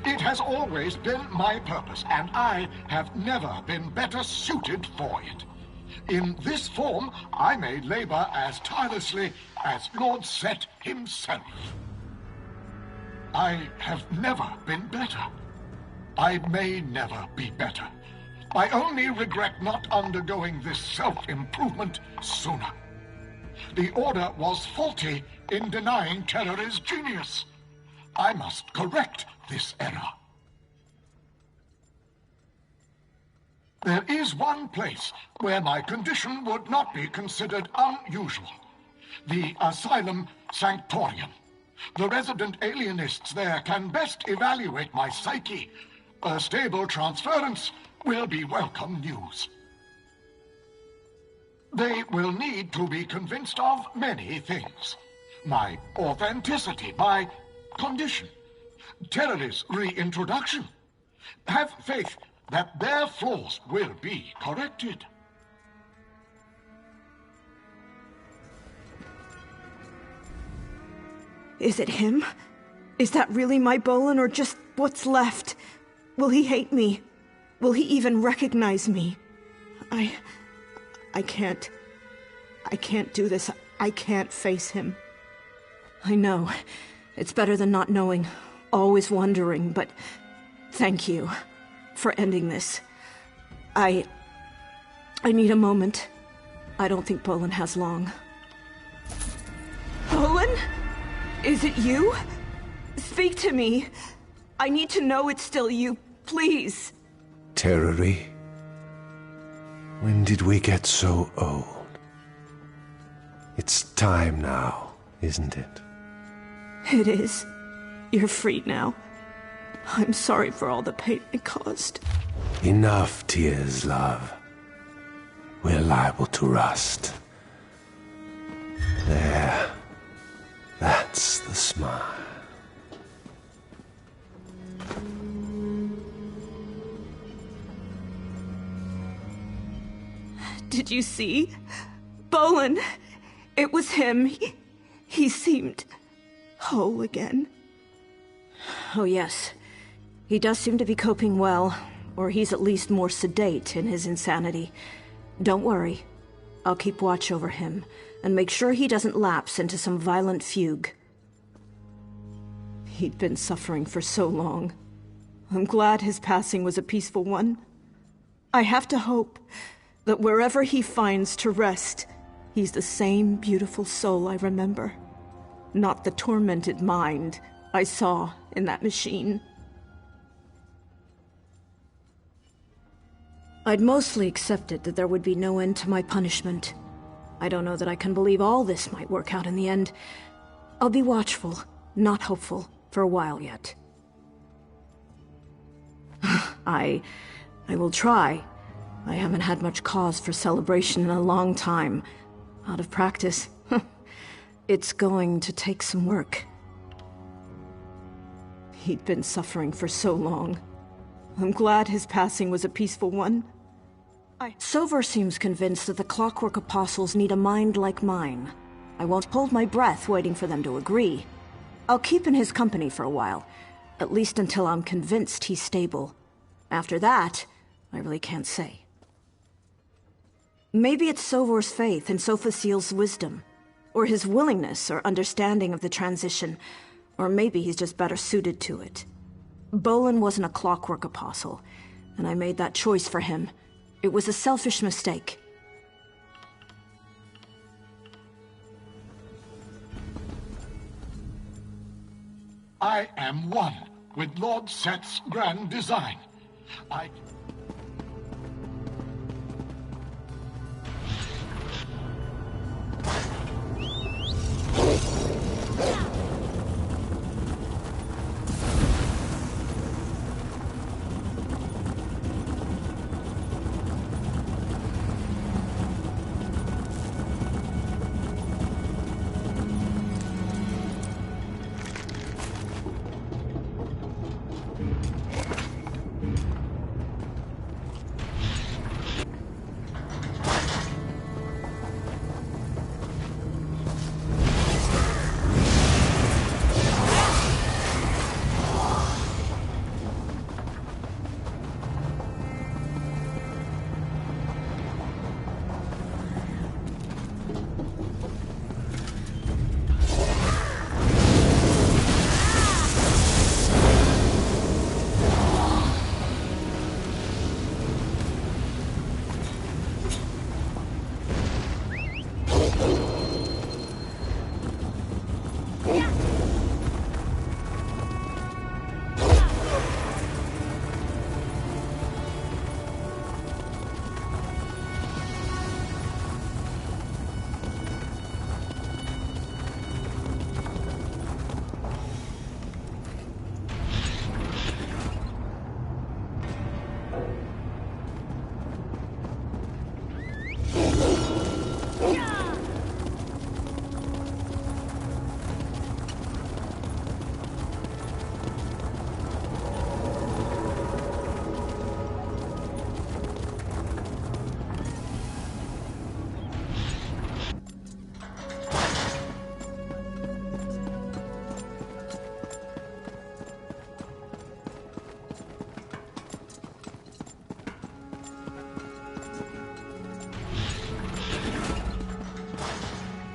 It has always been my purpose, and I have never been better suited for it. In this form, I may labor as tirelessly as Lord Set himself. I have never been better. I may never be better. I only regret not undergoing this self-improvement sooner. The Order was faulty in denying Terra's genius. I must correct this error. There is one place where my condition would not be considered unusual. The Asylum Sanctorium. The resident alienists there can best evaluate my psyche. A stable transference will be welcome news. They will need to be convinced of many things. My authenticity, my condition, Terra's reintroduction. Have faith that their flaws will be corrected. Is it him? Is that really my Bolin, or just what's left? Will he hate me? Will he even recognize me? I can't do this. I can't face him. I know. It's better than not knowing, always wondering, but thank you for ending this. I need a moment. I don't think Bolin has long. Bolin? Is it you? Speak to me. I need to know it's still you, please. Terrary, when did we get so old? It's time now, isn't it? It is. You're free now. I'm sorry for all the pain it caused. Enough tears, love. We're liable to rust. There. That's the smile. Did you see? Bolin! It was him. He seemed whole again. Oh, yes. He does seem to be coping well, or he's at least more sedate in his insanity. Don't worry. I'll keep watch over him, and make sure he doesn't lapse into some violent fugue. He'd been suffering for so long. I'm glad his passing was a peaceful one. I have to hope that wherever he finds to rest, he's the same beautiful soul I remember, not the tormented mind I saw in that machine. I'd mostly accepted that there would be no end to my punishment. I don't know that I can believe all this might work out in the end. I'll be watchful, not hopeful, for a while yet. I will try. I haven't had much cause for celebration in a long time. Out of practice. It's going to take some work. He'd been suffering for so long. I'm glad his passing was a peaceful one. Sover seems convinced that the Clockwork Apostles need a mind like mine. I won't hold my breath waiting for them to agree. I'll keep in his company for a while, at least until I'm convinced he's stable. After that, I really can't say. Maybe it's Sovor's faith in Sophocle's wisdom, or his willingness or understanding of the transition, or maybe he's just better suited to it. Bolin wasn't a Clockwork Apostle, and I made that choice for him. It was a selfish mistake. I am one with Lord Set's grand design.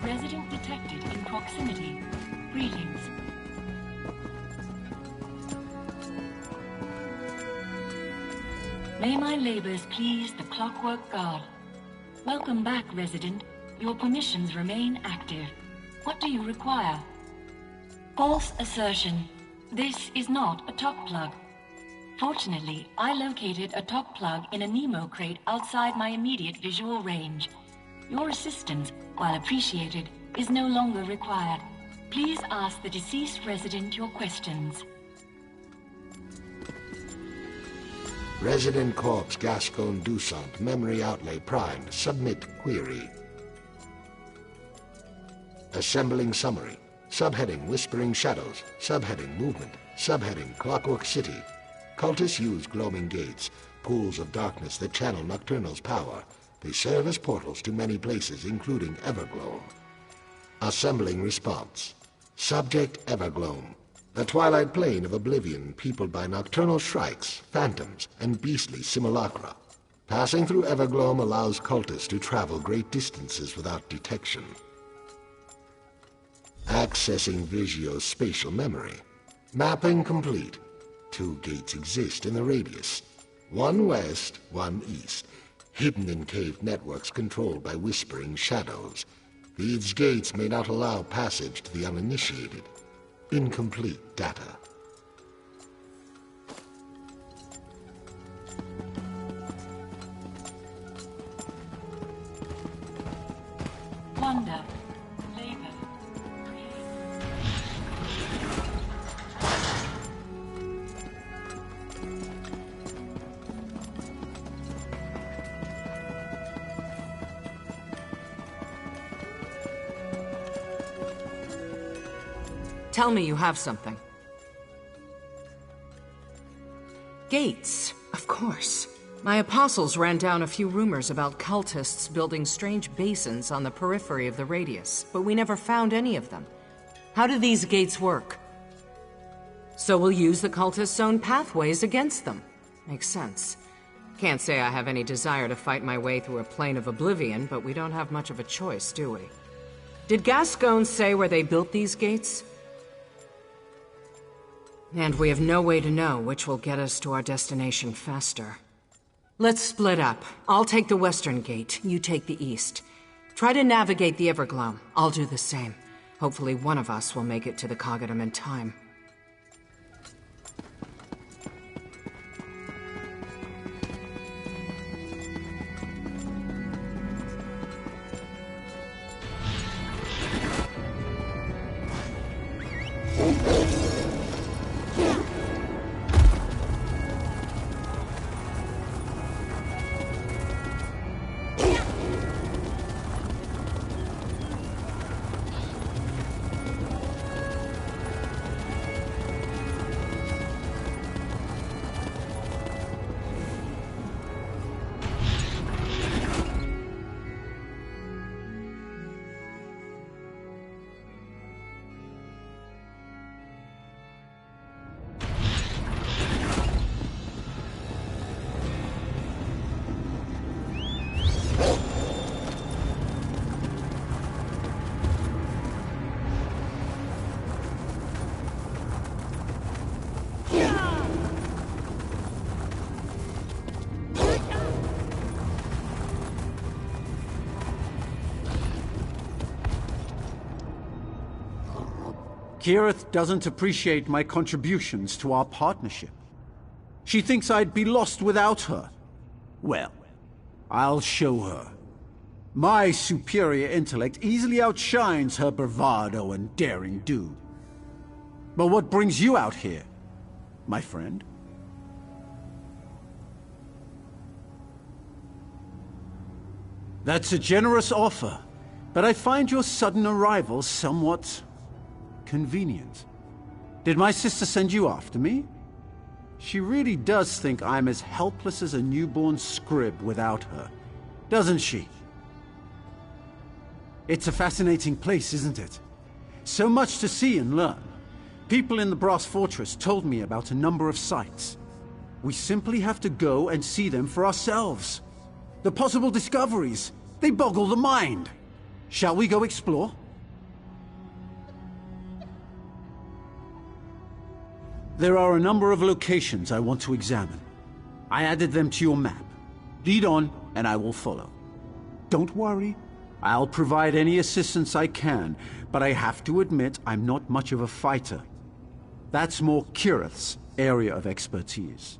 Resident detected in proximity. Greetings. May my labors please the Clockwork Guard. Welcome back, Resident. Your permissions remain active. What do you require? False assertion. This is not a top plug. Fortunately, I located a top plug in a Nemo crate outside my immediate visual range. Your assistance, while appreciated, is no longer required. Please ask the deceased resident your questions. Resident Corpse Gascon Dusant, memory outlay primed. Submit query. Assembling summary. Subheading Whispering Shadows. Subheading Movement. Subheading Clockwork City. Cultists use gloaming gates, pools of darkness that channel Nocturnal's power. They serve as portals to many places, including Evergloam. Assembling response. Subject Evergloam. The twilight plane of oblivion peopled by nocturnal shrikes, phantoms, and beastly simulacra. Passing through Evergloam allows cultists to travel great distances without detection. Accessing Vigio's spatial memory. Mapping complete. 2 gates exist in the radius. 1 west, 1 east. Hidden in cave networks controlled by whispering shadows. These gates may not allow passage to the uninitiated. Incomplete data. Wonder. Labor. Tell me you have something. Gates, of course. My apostles ran down a few rumors about cultists building strange basins on the periphery of the radius, but we never found any of them. How do these gates work? So we'll use the cultists' own pathways against them. Makes sense. Can't say I have any desire to fight my way through a plane of oblivion, but we don't have much of a choice, do we? Did Gascon say where they built these gates? And we have no way to know which will get us to our destination faster. Let's split up. I'll take the western gate, you take the east. Try to navigate the Everglow. I'll do the same. Hopefully one of us will make it to the Coggitum in time. Kirith doesn't appreciate my contributions to our partnership. She thinks I'd be lost without her. Well, I'll show her. My superior intellect easily outshines her bravado and daring do. But what brings you out here, my friend? That's a generous offer, but I find your sudden arrival somewhat convenient. Did my sister send you after me? She really does think I'm as helpless as a newborn scrib without her, doesn't she? It's a fascinating place, isn't it? So much to see and learn. People in the Brass Fortress told me about a number of sites. We simply have to go and see them for ourselves. The possible discoveries, they boggle the mind. Shall we go explore? There are a number of locations I want to examine. I added them to your map. Lead on, and I will follow. Don't worry. I'll provide any assistance I can, but I have to admit I'm not much of a fighter. That's more Kirith's area of expertise.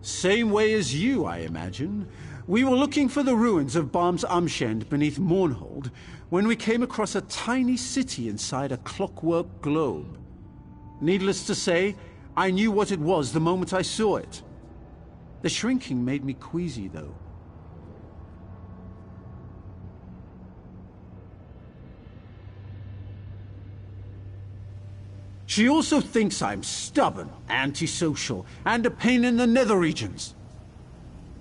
Same way as you, I imagine. We were looking for the ruins of Barm's Amshend beneath Mournhold when we came across a tiny city inside a clockwork globe. Needless to say, I knew what it was the moment I saw it. The shrinking made me queasy, though. She also thinks I'm stubborn, antisocial, and a pain in the nether regions.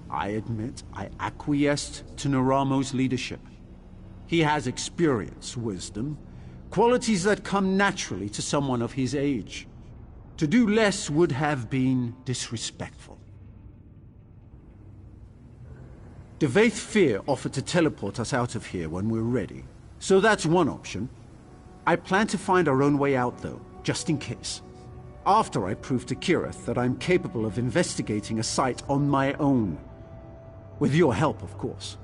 I admit I acquiesced to Naramo's leadership. He has experience, wisdom, qualities that come naturally to someone of his age. To do less would have been disrespectful. Devaith Fear offered to teleport us out of here when we're ready, so that's one option. I plan to find our own way out, though, just in case. After I prove to Kirith that I'm capable of investigating a site on my own. With your help, of course.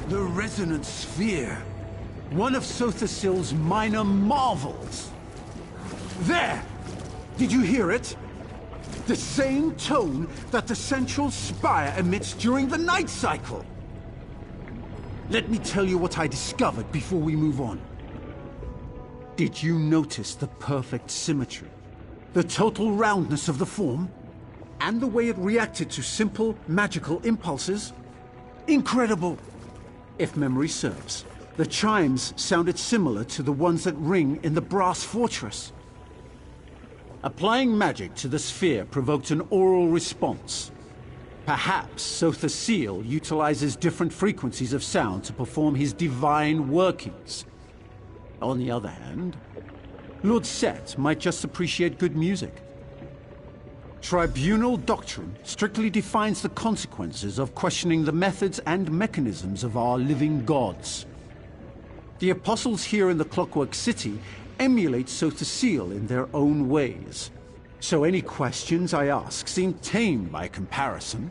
The Resonant Sphere. One of Sothasil's minor marvels. There! Did you hear it? The same tone that the central spire emits during the night cycle. Let me tell you what I discovered before we move on. Did you notice the perfect symmetry? The total roundness of the form? And the way it reacted to simple, magical impulses? Incredible! If memory serves, the chimes sounded similar to the ones that ring in the Brass Fortress. Applying magic to the sphere provoked an aural response. Perhaps Sothasil utilizes different frequencies of sound to perform his divine workings. On the other hand, Lord Set might just appreciate good music. Tribunal doctrine strictly defines the consequences of questioning the methods and mechanisms of our living gods. The apostles here in the Clockwork City emulate Sothasil in their own ways. So any questions I ask seem tame by comparison.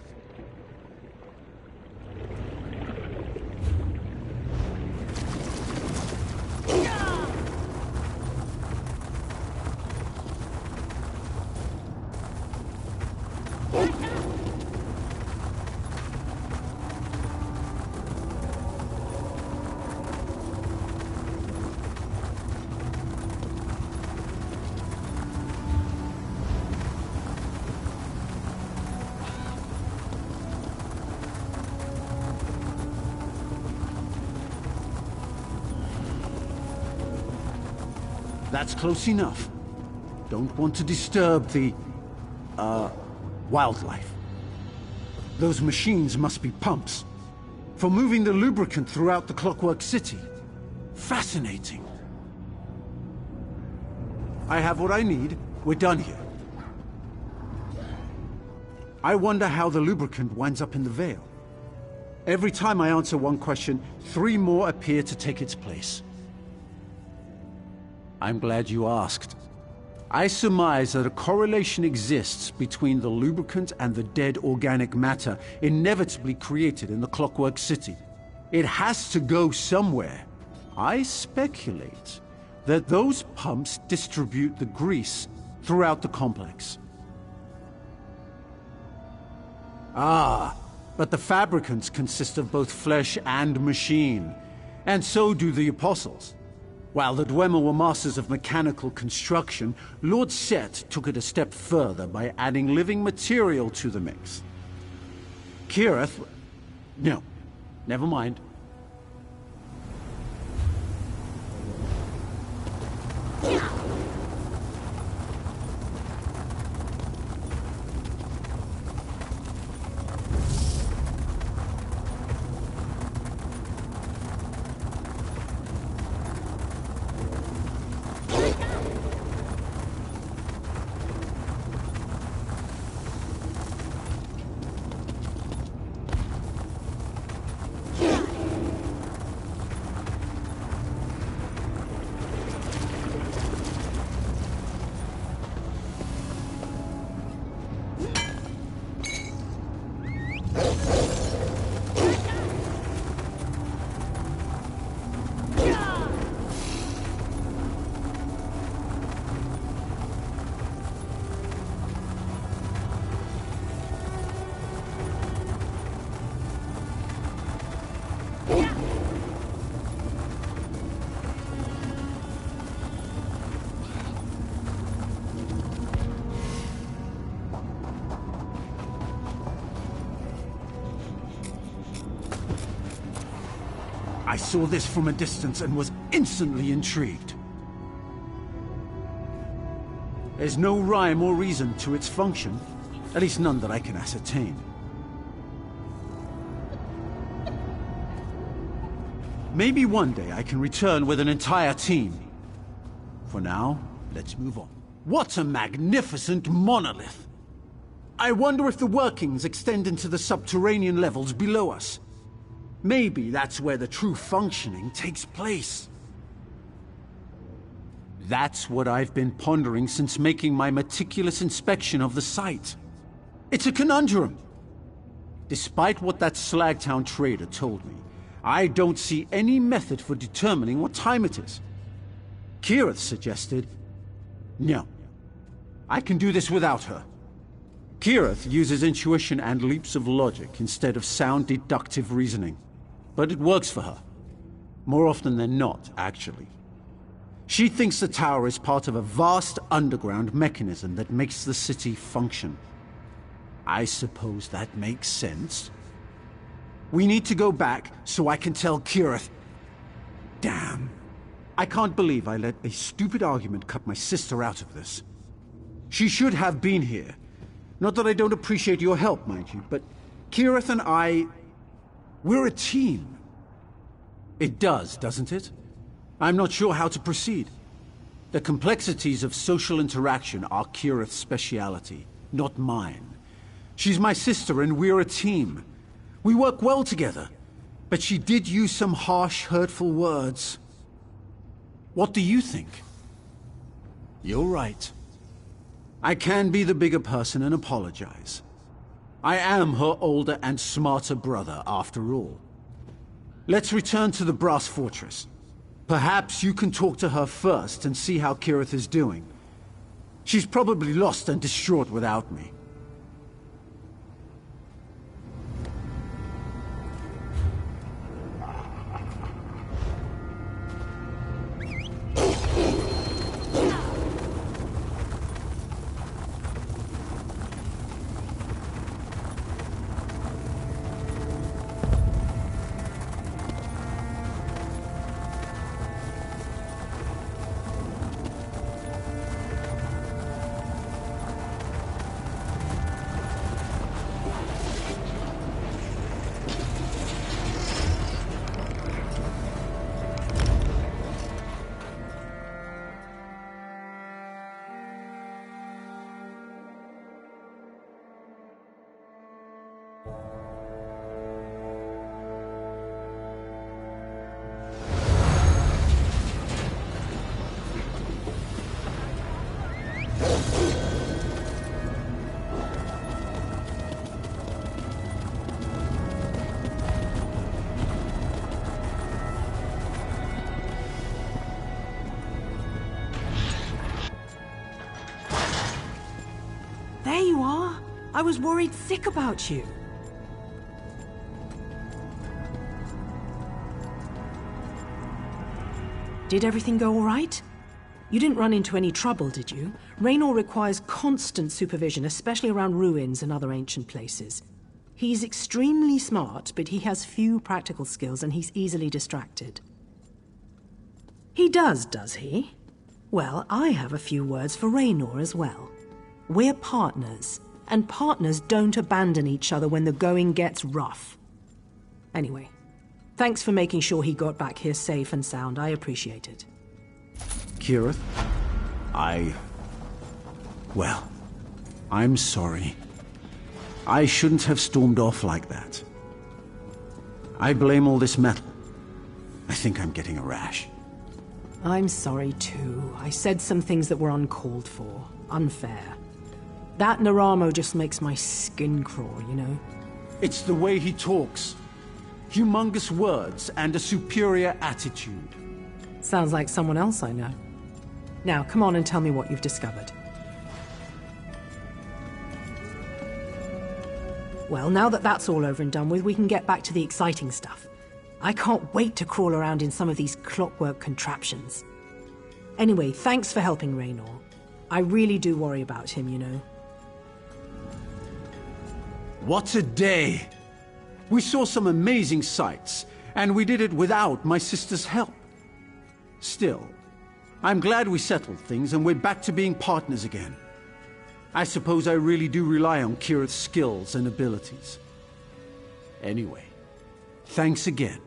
That's close enough. Don't want to disturb the, wildlife. Those machines must be pumps. For moving the lubricant throughout the Clockwork City. Fascinating. I have what I need. We're done here. I wonder how the lubricant winds up in the Veil. Every time I answer one question, 3 more appear to take its place. I'm glad you asked. I surmise that a correlation exists between the lubricant and the dead organic matter inevitably created in the Clockwork City. It has to go somewhere. I speculate that those pumps distribute the grease throughout the complex. Ah, but the fabricants consist of both flesh and machine, and so do the apostles. While the Dwemer were masters of mechanical construction, Lord Set took it a step further by adding living material to the mix. Kirith... No, never mind. I saw this from a distance and was instantly intrigued. There's no rhyme or reason to its function, at least none that I can ascertain. Maybe one day I can return with an entire team. For now, let's move on. What a magnificent monolith! I wonder if the workings extend into the subterranean levels below us. Maybe that's where the true functioning takes place. That's what I've been pondering since making my meticulous inspection of the site. It's a conundrum. Despite what that Slagtown trader told me, I don't see any method for determining what time it is. Kirith suggested... No. I can do this without her. Kirith uses intuition and leaps of logic instead of sound deductive reasoning. But it works for her. More often than not, actually. She thinks the tower is part of a vast underground mechanism that makes the city function. I suppose that makes sense. We need to go back so I can tell Kirith. Damn. I can't believe I let a stupid argument cut my sister out of this. She should have been here. Not that I don't appreciate your help, mind you, but Kirith and I... we're a team. It does, doesn't it? I'm not sure how to proceed. The complexities of social interaction are Kirith's speciality, not mine. She's my sister and we're a team. We work well together, but she did use some harsh, hurtful words. What do you think? You're right. I can be the bigger person and apologize. I am her older and smarter brother, after all. Let's return to the Brass Fortress. Perhaps you can talk to her first and see how Kirith is doing. She's probably lost and distraught without me. There you are. I was worried sick about you. Did everything go all right? You didn't run into any trouble, did you? Raynor requires constant supervision, especially around ruins and other ancient places. He's extremely smart, but he has few practical skills and he's easily distracted. He does he? Well, I have a few words for Raynor as well. We're partners, and partners don't abandon each other when the going gets rough. Anyway, thanks for making sure he got back here safe and sound. I appreciate it. Kirith, well, I'm sorry. I shouldn't have stormed off like that. I blame all this metal. I think I'm getting a rash. I'm sorry too. I said some things that were uncalled for, unfair. That Naramo just makes my skin crawl, you know? It's the way he talks. Humongous words and a superior attitude. Sounds like someone else I know. Now, come on and tell me what you've discovered. Well, now that that's all over and done with, we can get back to the exciting stuff. I can't wait to crawl around in some of these clockwork contraptions. Anyway, thanks for helping Raynor. I really do worry about him, you know. What a day! We saw some amazing sights, And we did it without my sister's help. Still, I'm glad we settled things and we're back to being partners again. I suppose I really do rely on Kira's skills and abilities. Anyway, thanks again.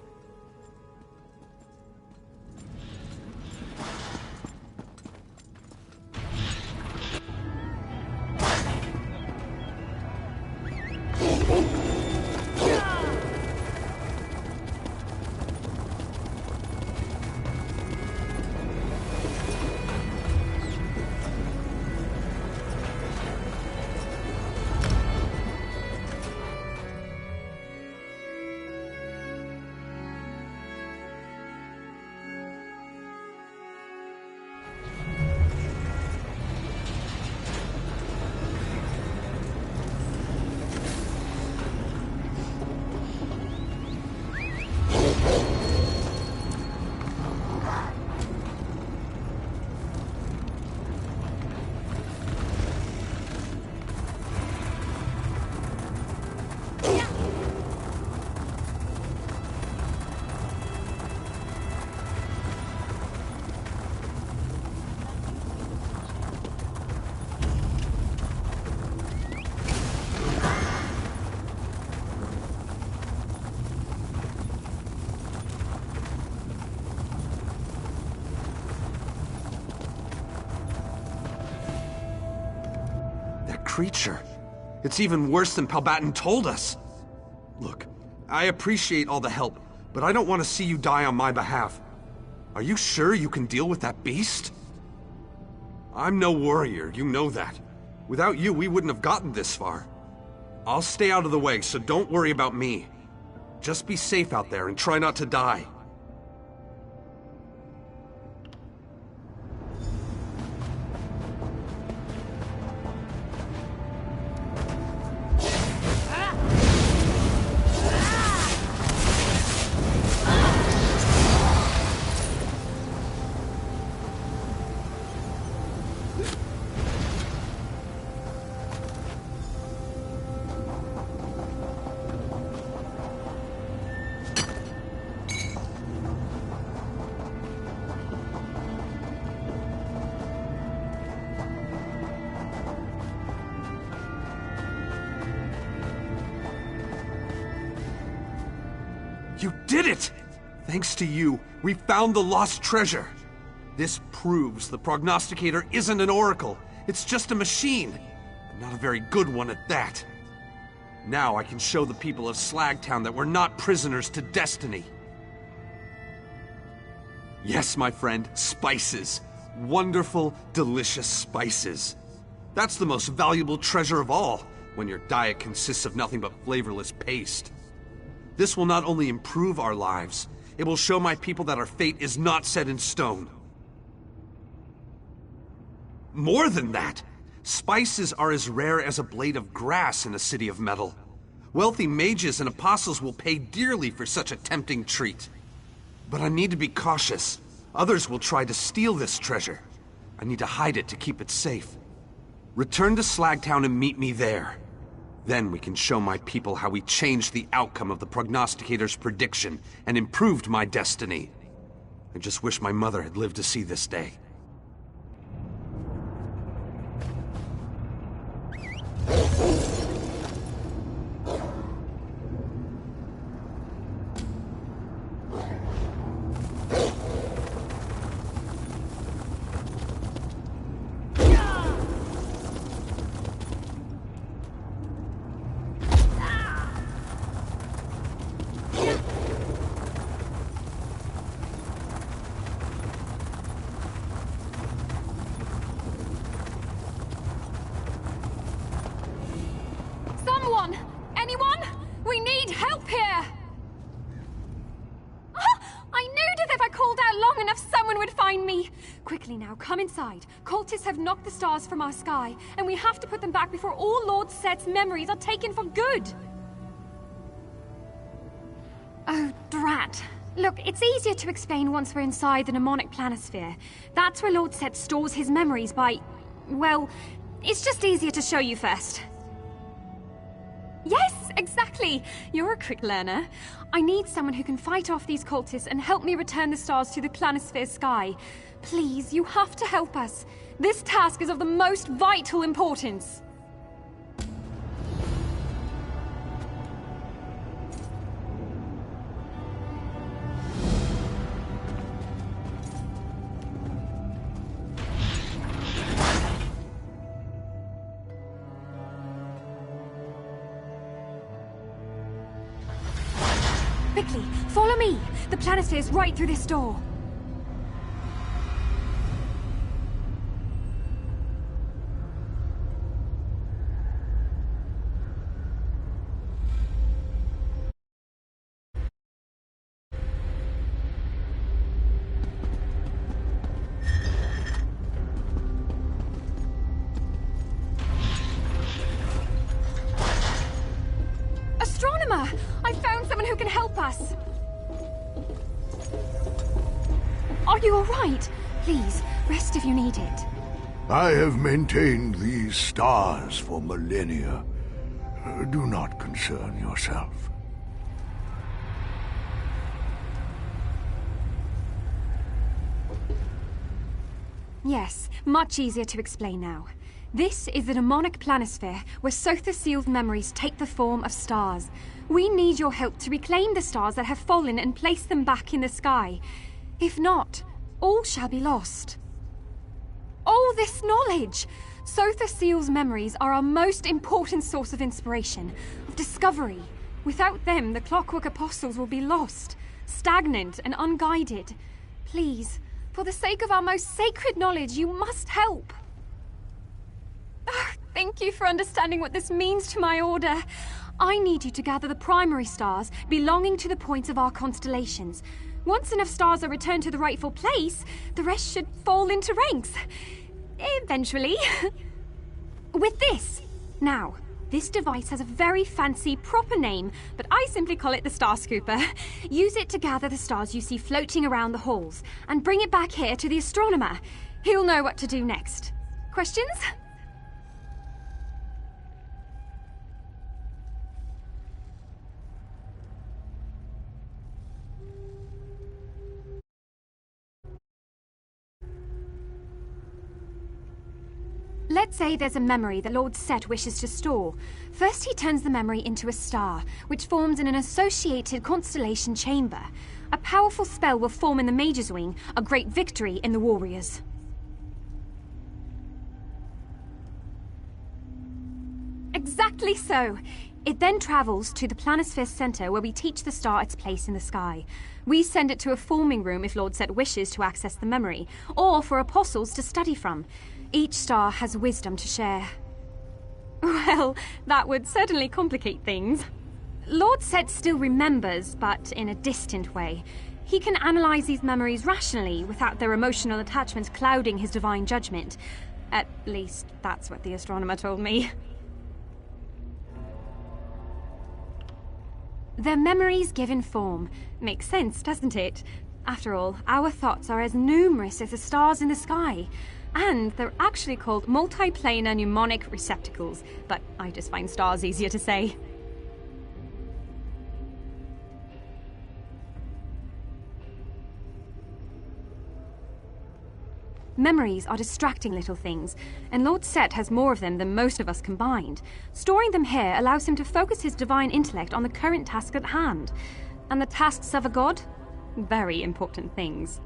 Creature. It's even worse than Palbatin told us. Look, I appreciate all the help, but I don't want to see you die on my behalf. Are you sure you can deal with that beast? I'm no warrior, you know that. Without you, we wouldn't have gotten this far. I'll stay out of the way, so don't worry about me. Just be safe out there and try not to die. You did it! Thanks to you, we found the lost treasure. This proves the prognosticator isn't an oracle. It's just a machine. And not a very good one at that. Now I can show the people of Slagtown that we're not prisoners to destiny. Yes, my friend, spices. Wonderful, delicious spices. That's the most valuable treasure of all, when your diet consists of nothing but flavorless paste. This will not only improve our lives, it will show my people that our fate is not set in stone. More than that, spices are as rare as a blade of grass in a city of metal. Wealthy mages and apostles will pay dearly for such a tempting treat. But I need to be cautious. Others will try to steal this treasure. I need to hide it to keep it safe. Return to Slagtown and meet me there. Then we can show my people how we changed the outcome of the prognosticator's prediction and improved my destiny. I just wish my mother had lived to see this day. Anyone? We need help here! I knew that if I called out long enough, someone would find me! Quickly now, come inside. Cultists have knocked the stars from our sky, and we have to put them back before all Lord Set's memories are taken for good! Oh, drat. Look, it's easier to explain once we're inside the mnemonic planisphere. That's where Lord Set stores his memories by... well, it's just easier to show you first. Yes, exactly! You're a quick learner. I need someone who can fight off these cultists and help me return the stars to the planisphere sky. Please, you have to help us. This task is of the most vital importance. Quickly, follow me! The planisphere is right through this door. Astronomer! I found someone who can help us! Are you alright? Please, rest if you need it. I have maintained these stars for millennia. Do not concern yourself. Yes, much easier to explain now. This is the demonic planisphere, where Sotha sealed memories take the form of stars. We need your help to reclaim the stars that have fallen and place them back in the sky. If not, all shall be lost. All this knowledge! Sotha seal's memories are our most important source of inspiration, of discovery. Without them, the Clockwork Apostles will be lost, stagnant and unguided. Please, for the sake of our most sacred knowledge, you must help. Oh, thank you for understanding what this means to my order. I need you to gather the primary stars belonging to the points of our constellations. Once enough stars are returned to the rightful place, the rest should fall into ranks. Eventually. With this. Now, this device has a very fancy, proper name, but I simply call it the Star Scooper. Use it to gather the stars you see floating around the halls, and bring it back here to the astronomer. He'll know what to do next. Questions? Let's say there's a memory that Lord Set wishes to store. First he turns the memory into a star, which forms in an associated constellation chamber. A powerful spell will form in the Mage's Wing, a great victory in the Warriors. Exactly so! It then travels to the Planisphere Center, where we teach the star its place in the sky. We send it to a forming room if Lord Set wishes to access the memory, or for apostles to study from. Each star has wisdom to share. Well, that would certainly complicate things. Lord Set still remembers, but in a distant way. He can analyze these memories rationally, without their emotional attachments clouding his divine judgment. At least, that's what the astronomer told me. Their memories given form. Makes sense, doesn't it? After all, our thoughts are as numerous as the stars in the sky. And they're actually called multiplanar mnemonic receptacles, but I just find stars easier to say. Memories are distracting little things, and Lord Set has more of them than most of us combined. Storing them here allows him to focus his divine intellect on the current task at hand. And the tasks of a god? Very important things.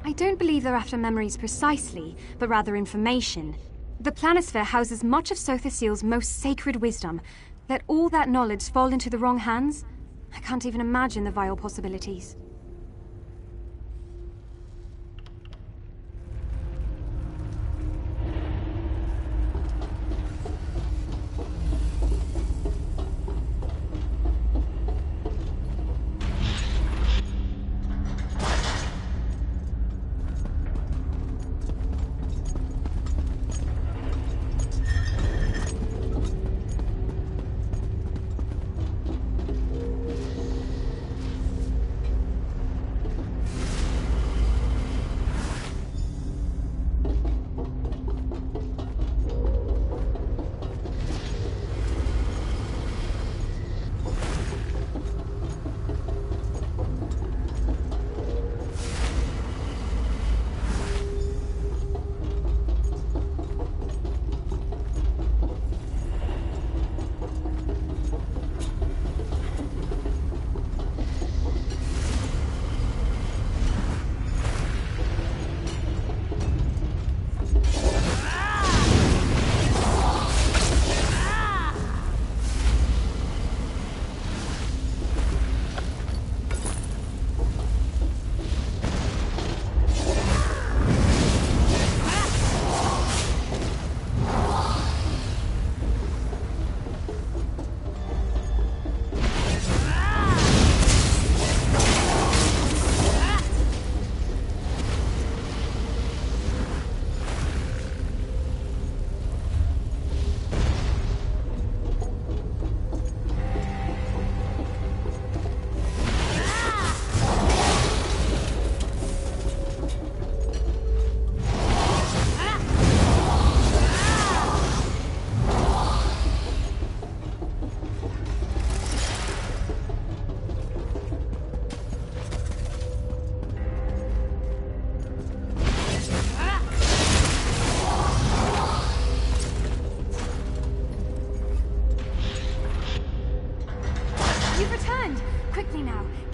I don't believe they're after memories precisely, but rather information. The planisphere houses much of Sotha Seal's most sacred wisdom. Let all that knowledge fall into the wrong hands? I can't even imagine the vile possibilities.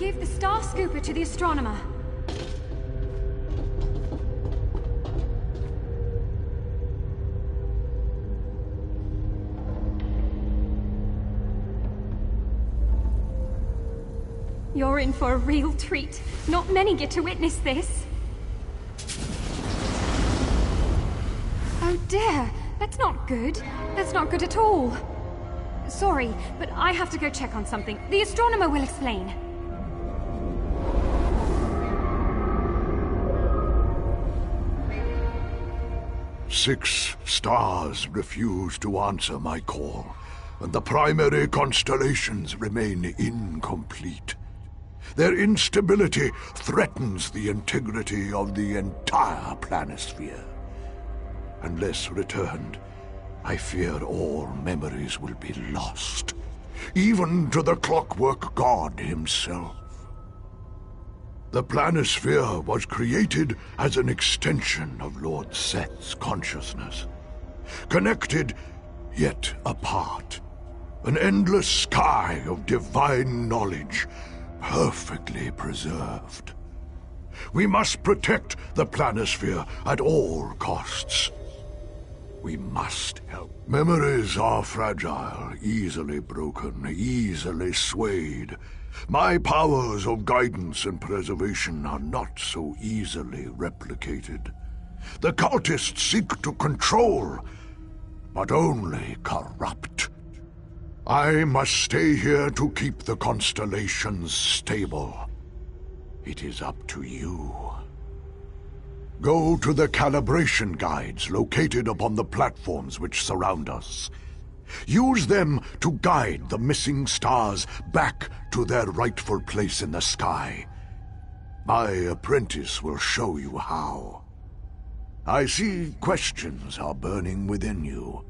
Give the star scooper to the astronomer. You're in for a real treat. Not many get to witness this. Oh dear, that's not good. That's not good at all. Sorry, but I have to go check on something. The astronomer will explain. Six stars refuse to answer my call, and the primary constellations remain incomplete. Their instability threatens the integrity of the entire planisphere. Unless returned, I fear all memories will be lost, even to the Clockwork God himself. The planisphere was created as an extension of Lord Set's consciousness. Connected, yet apart. An endless sky of divine knowledge, perfectly preserved. We must protect the planisphere at all costs. We must help. Memories are fragile, easily broken, easily swayed. My powers of guidance and preservation are not so easily replicated. The cultists seek to control, but only corrupt. I must stay here to keep the constellations stable. It is up to you. Go to the Calibration Guides located upon the platforms which surround us. Use them to guide the missing stars back to their rightful place in the sky. My apprentice will show you how. I see questions are burning within you.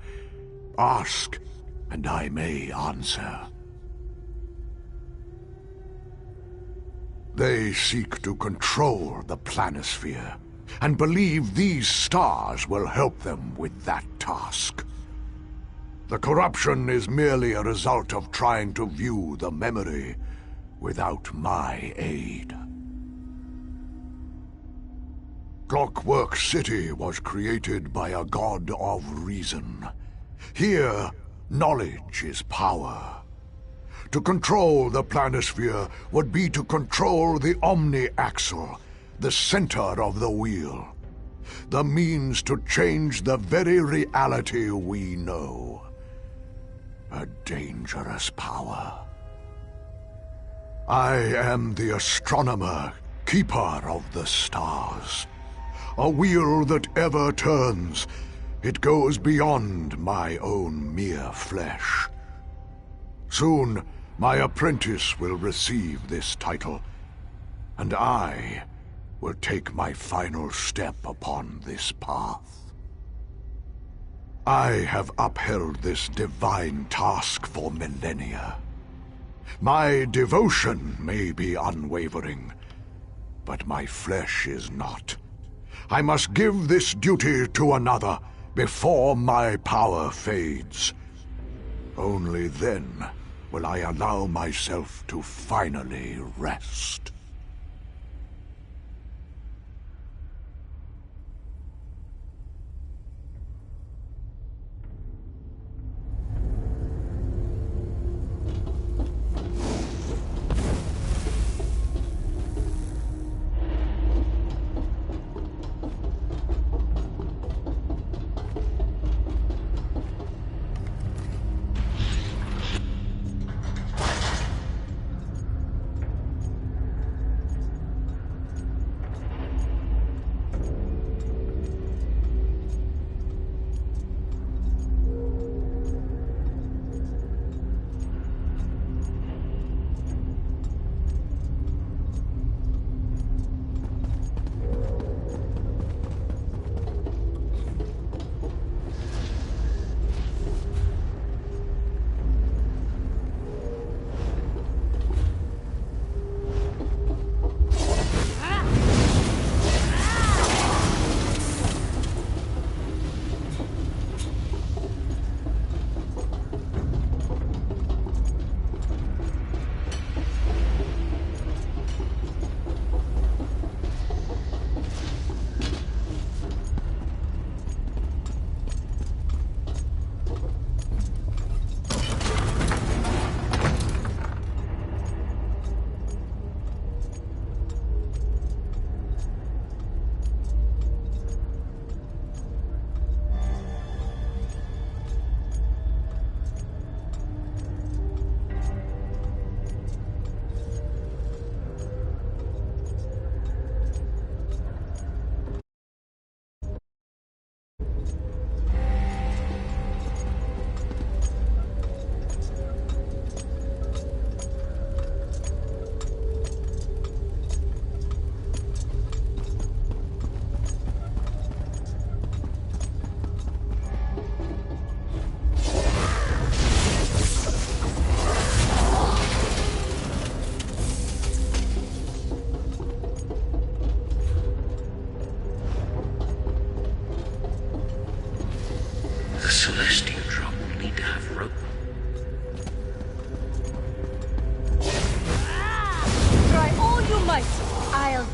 Ask, and I may answer. They seek to control the planisphere, and believe these stars will help them with that task. The corruption is merely a result of trying to view the memory without my aid. Clockwork City was created by a god of reason. Here, knowledge is power. To control the planisphere would be to control the omni-axle, the center of the wheel. The means to change the very reality we know. A dangerous power. I am the astronomer, keeper of the stars. A wheel that ever turns. It goes beyond my own mere flesh. Soon, my apprentice will receive this title, and I will take my final step upon this path. I have upheld this divine task for millennia. My devotion may be unwavering, but my flesh is not. I must give this duty to another before my power fades. Only then will I allow myself to finally rest. celestial drop will need to have rope. Try all you might. I'll...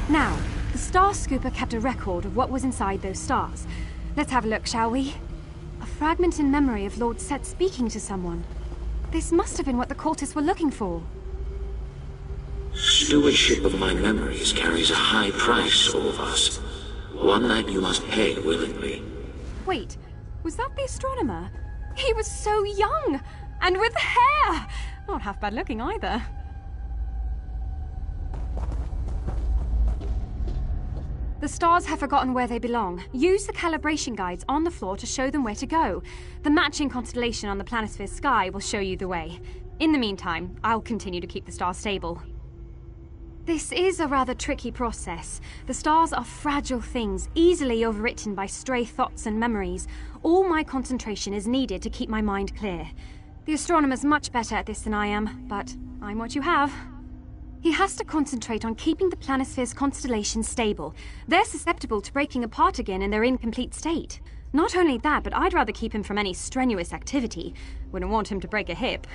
Now, the Star Scooper kept a record of what was inside those stars. Let's have a look, shall we? A fragment in memory of Lord Set speaking to someone. This must have been what the cultists were looking for. Stewardship of my memories carries a high price, Orvas. One that you must pay willingly. Wait, was that the astronomer? He was so young! And with hair! Not half bad looking either. The stars have forgotten where they belong. Use the calibration guides on the floor to show them where to go. The matching constellation on the planisphere's sky will show you the way. In the meantime, I'll continue to keep the stars stable. This is a rather tricky process. The stars are fragile things, easily overwritten by stray thoughts and memories. All my concentration is needed to keep my mind clear. The astronomer's much better at this than I am, but I'm what you have. He has to concentrate on keeping the planisphere's constellation stable. They're susceptible to breaking apart again in their incomplete state. Not only that, but I'd rather keep him from any strenuous activity. Wouldn't want him to break a hip.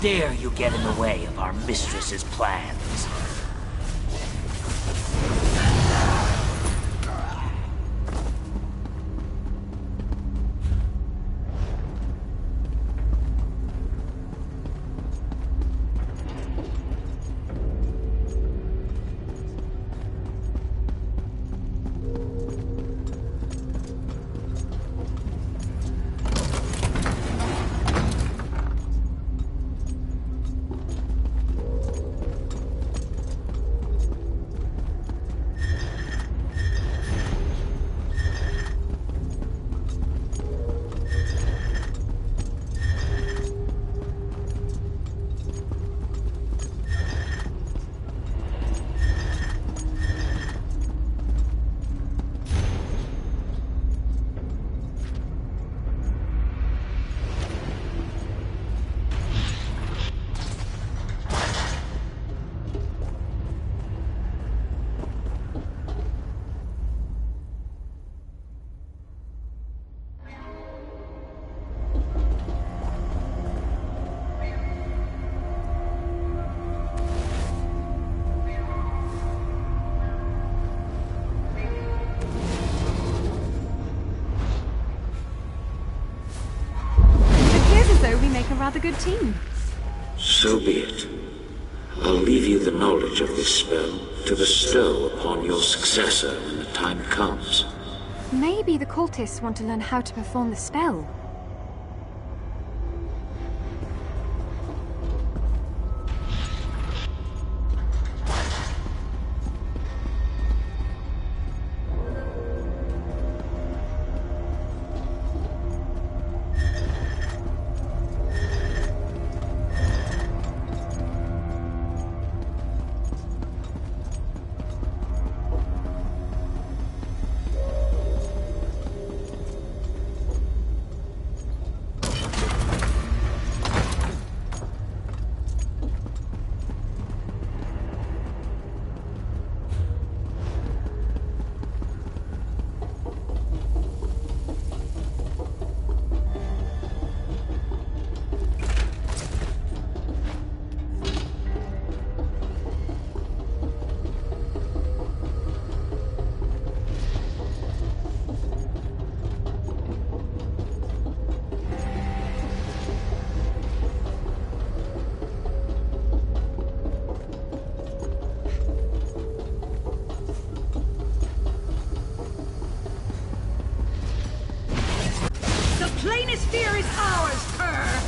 dare you get in the way of our mistress's plans? A rather good team. So be it. I'll leave you the knowledge of this spell to bestow upon your successor when the time comes. Maybe the cultists want to learn how to perform the spell. Sphere is ours, Kerr!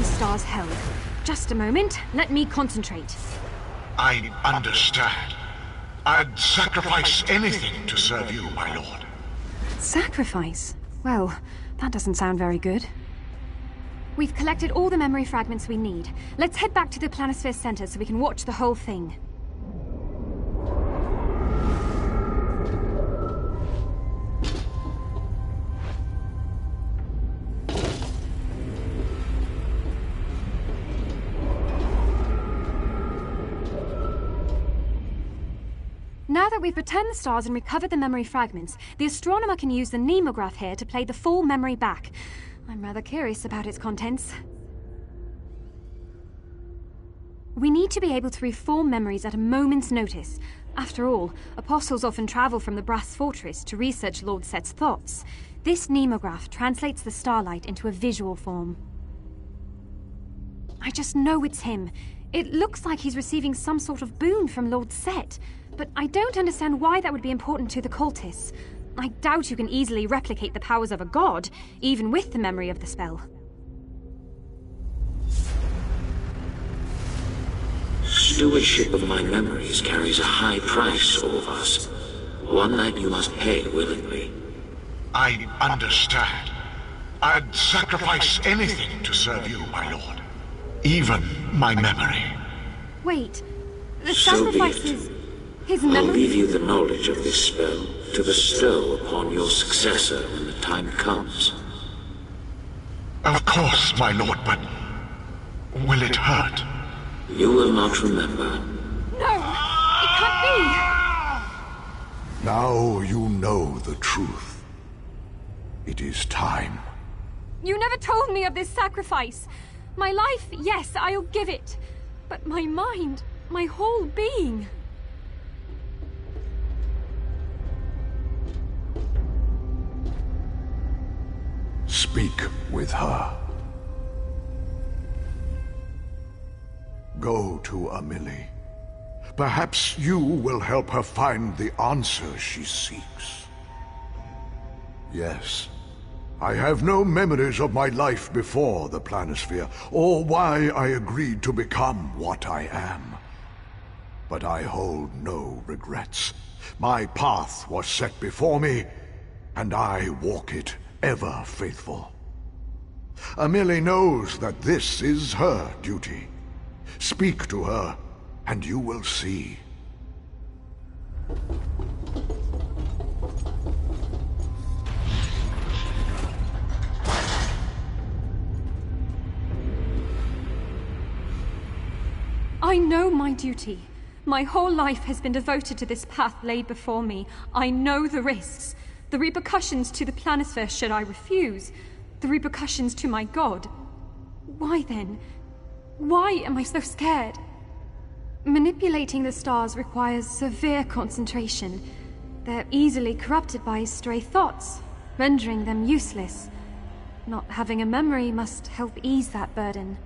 Stars held. Just a moment. Let me concentrate. I understand. I'd sacrifice anything to serve you, my lord. Sacrifice? Well, that doesn't sound very good. We've collected all the memory fragments we need. Let's head back to the Planisphere Center so we can watch the whole thing. Now that we've returned the stars and recovered the memory fragments, the astronomer can use the nemograph here to play the full memory back. I'm rather curious about its contents. We need to be able to reform memories at a moment's notice. After all, apostles often travel from the Brass Fortress to research Lord Set's thoughts. This nemograph translates the starlight into a visual form. I just know it's him. It looks like he's receiving some sort of boon from Lord Set, but I don't understand why that would be important to the cultists. I doubt you can easily replicate the powers of a god, even with the memory of the spell. Stewardship of my memories carries a high price, Orvas. One that you must pay willingly. I understand. I'd sacrifice anything to serve you, my lord. Even my memory. Wait, the So be sacrifice it. is his I'll memory? leave you the knowledge of this spell to bestow upon your successor when the time comes. Of course, my lord, but will it hurt? You will not remember. No, it can't be! Now you know the truth. It is time. You never told me of this sacrifice. My life, yes, I'll give it. But my mind, my whole being... Speak with her. Go to Amelie. Perhaps you will help her find the answer she seeks. Yes, I have no memories of my life before the Planisphere, or why I agreed to become what I am. But I hold no regrets. My path was set before me, and I walk it ever faithful. Amelie knows that this is her duty. Speak to her, and you will see. I know my duty. My whole life has been devoted to this path laid before me. I know the risks. The repercussions to the Planisphere should I refuse. The repercussions to my god. Why then? Why am I so scared? Manipulating the stars requires severe concentration. They're easily corrupted by stray thoughts, rendering them useless. Not having a memory must help ease that burden.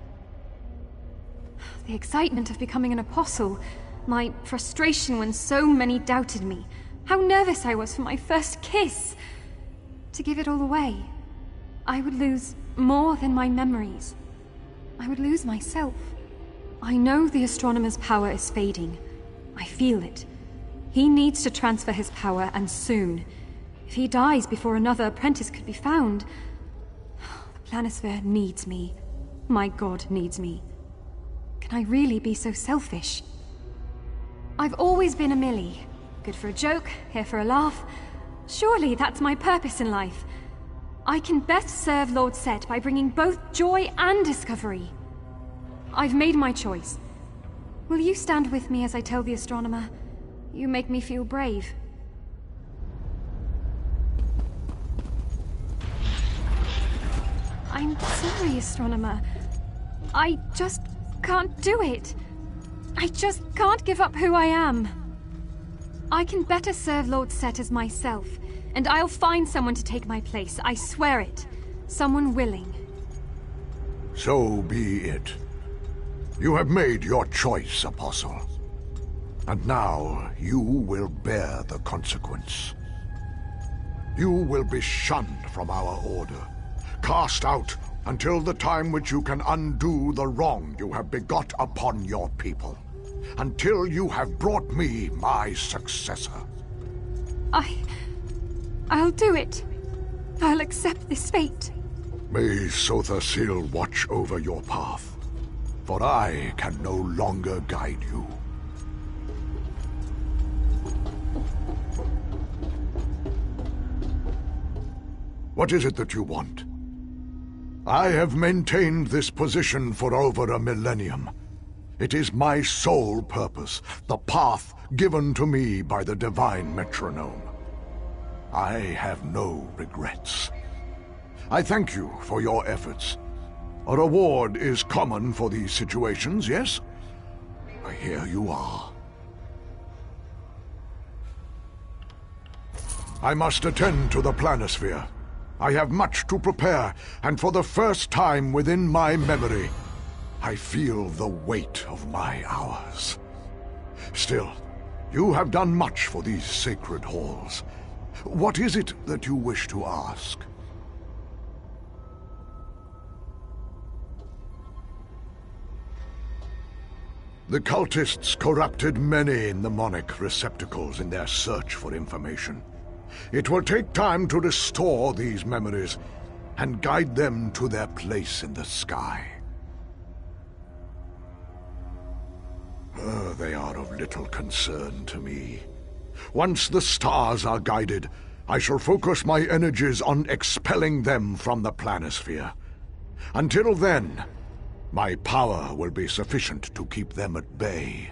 The excitement of becoming an apostle, my frustration when so many doubted me, how nervous I was for my first kiss. To give it all away, I would lose more than my memories. I would lose myself. I know the astronomer's power is fading. I feel it. He needs to transfer his power, and soon. If he dies before another apprentice could be found... The Planisphere needs me. My god needs me. Can I really be so selfish? I've always been Amelie. Good for a joke, here for a laugh. Surely that's my purpose in life. I can best serve Lord Set by bringing both joy and discovery. I've made my choice. Will you stand with me as I tell the astronomer? You make me feel brave. I'm sorry, astronomer. I just can't do it. I just can't give up who I am. I can better serve Lord Set as myself, and I'll find someone to take my place, I swear it. Someone willing. So be it. You have made your choice, Apostle. And now you will bear the consequence. You will be shunned from our order, cast out until the time which you can undo the wrong you have begot upon your people. Until you have brought me my successor. I'll do it. I'll accept this fate. May Sotha Sil watch over your path, for I can no longer guide you. What is it that you want? I have maintained this position for over a millennium. It is my sole purpose, the path given to me by the divine metronome. I have no regrets. I thank you for your efforts. A reward is common for these situations, yes? Here you are. I must attend to the planisphere. I have much to prepare, and for the first time within my memory, I feel the weight of my hours. Still, you have done much for these sacred halls. What is it that you wish to ask? The cultists corrupted many mnemonic receptacles in their search for information. It will take time to restore these memories and guide them to their place in the sky. They are of little concern to me. Once the stars are guided, I shall focus my energies on expelling them from the planisphere. Until then, my power will be sufficient to keep them at bay.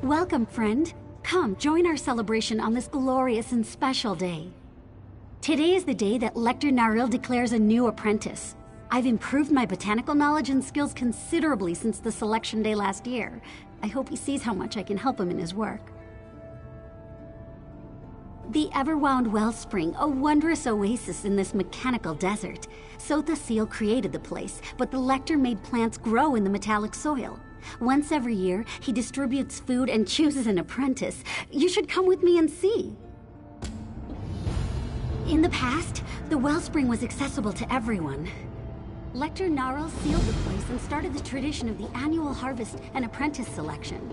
Welcome, friend. Come, join our celebration on this glorious and special day. Today is the day that Lector Naril declares a new apprentice. I've improved my botanical knowledge and skills considerably since the selection day last year. I hope he sees how much I can help him in his work. The Everwound Wellspring, a wondrous oasis in this mechanical desert. Sotha Seal created the place, but the Lector made plants grow in the metallic soil. Once every year, he distributes food and chooses an apprentice. You should come with me and see. In the past, the wellspring was accessible to everyone. Lector Narl sealed the place and started the tradition of the annual harvest and apprentice selection.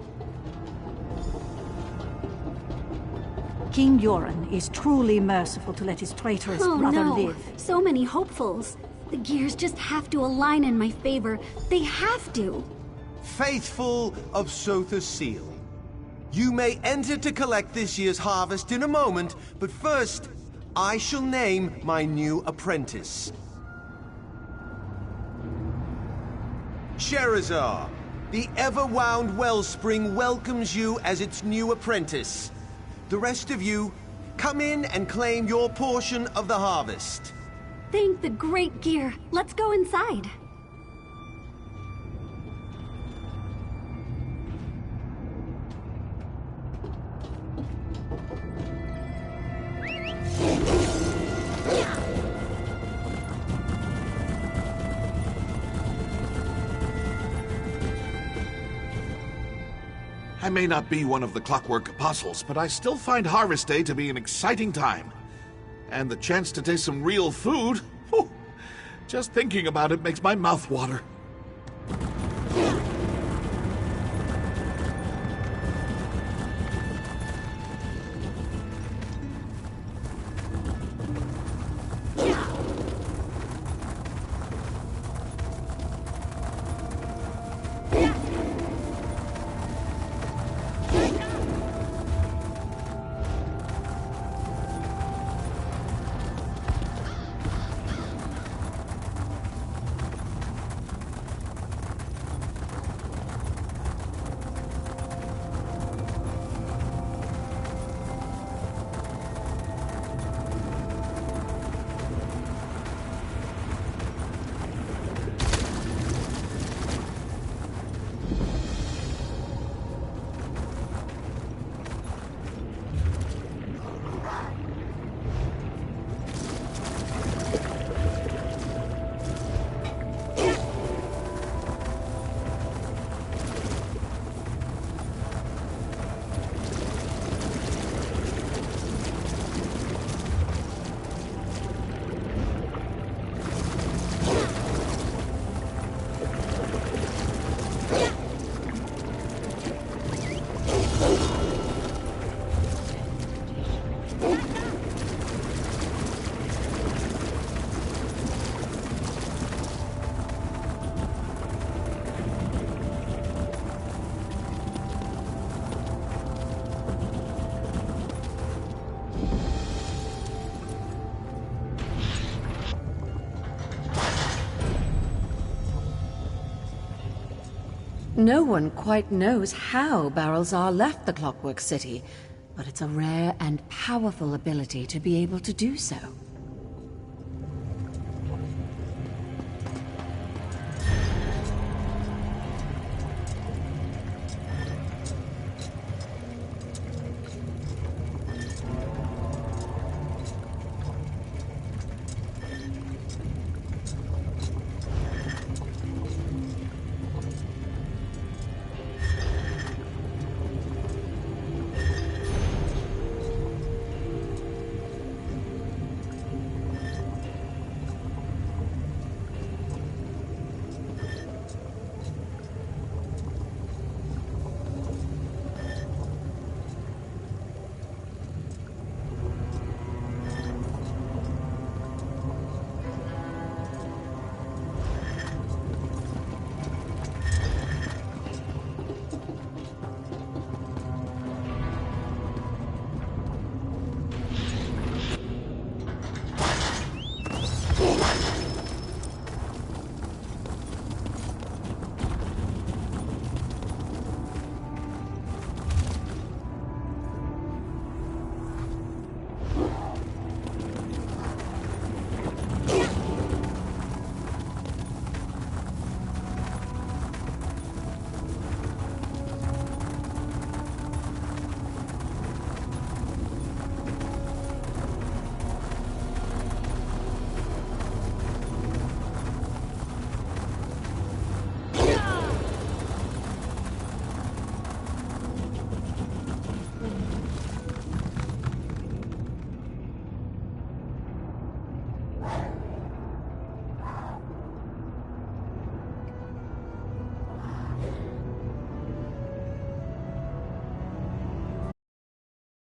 King Yoren is truly merciful to let his traitorous brother live. So many hopefuls. The gears just have to align in my favor. They have to. Faithful of Sotha Seal, you may enter to collect this year's harvest in a moment, but first, I shall name my new apprentice. Sherazar, the Everwound Wellspring welcomes you as its new apprentice. The rest of you, come in and claim your portion of the harvest. Thank the great gear. Let's go inside. I may not be one of the Clockwork Apostles, but I still find Harvest Day to be an exciting time. And the chance to taste some real food, whew, just thinking about it makes my mouth water. No one quite knows how Barrelzar left the Clockwork City, but it's a rare and powerful ability to be able to do so.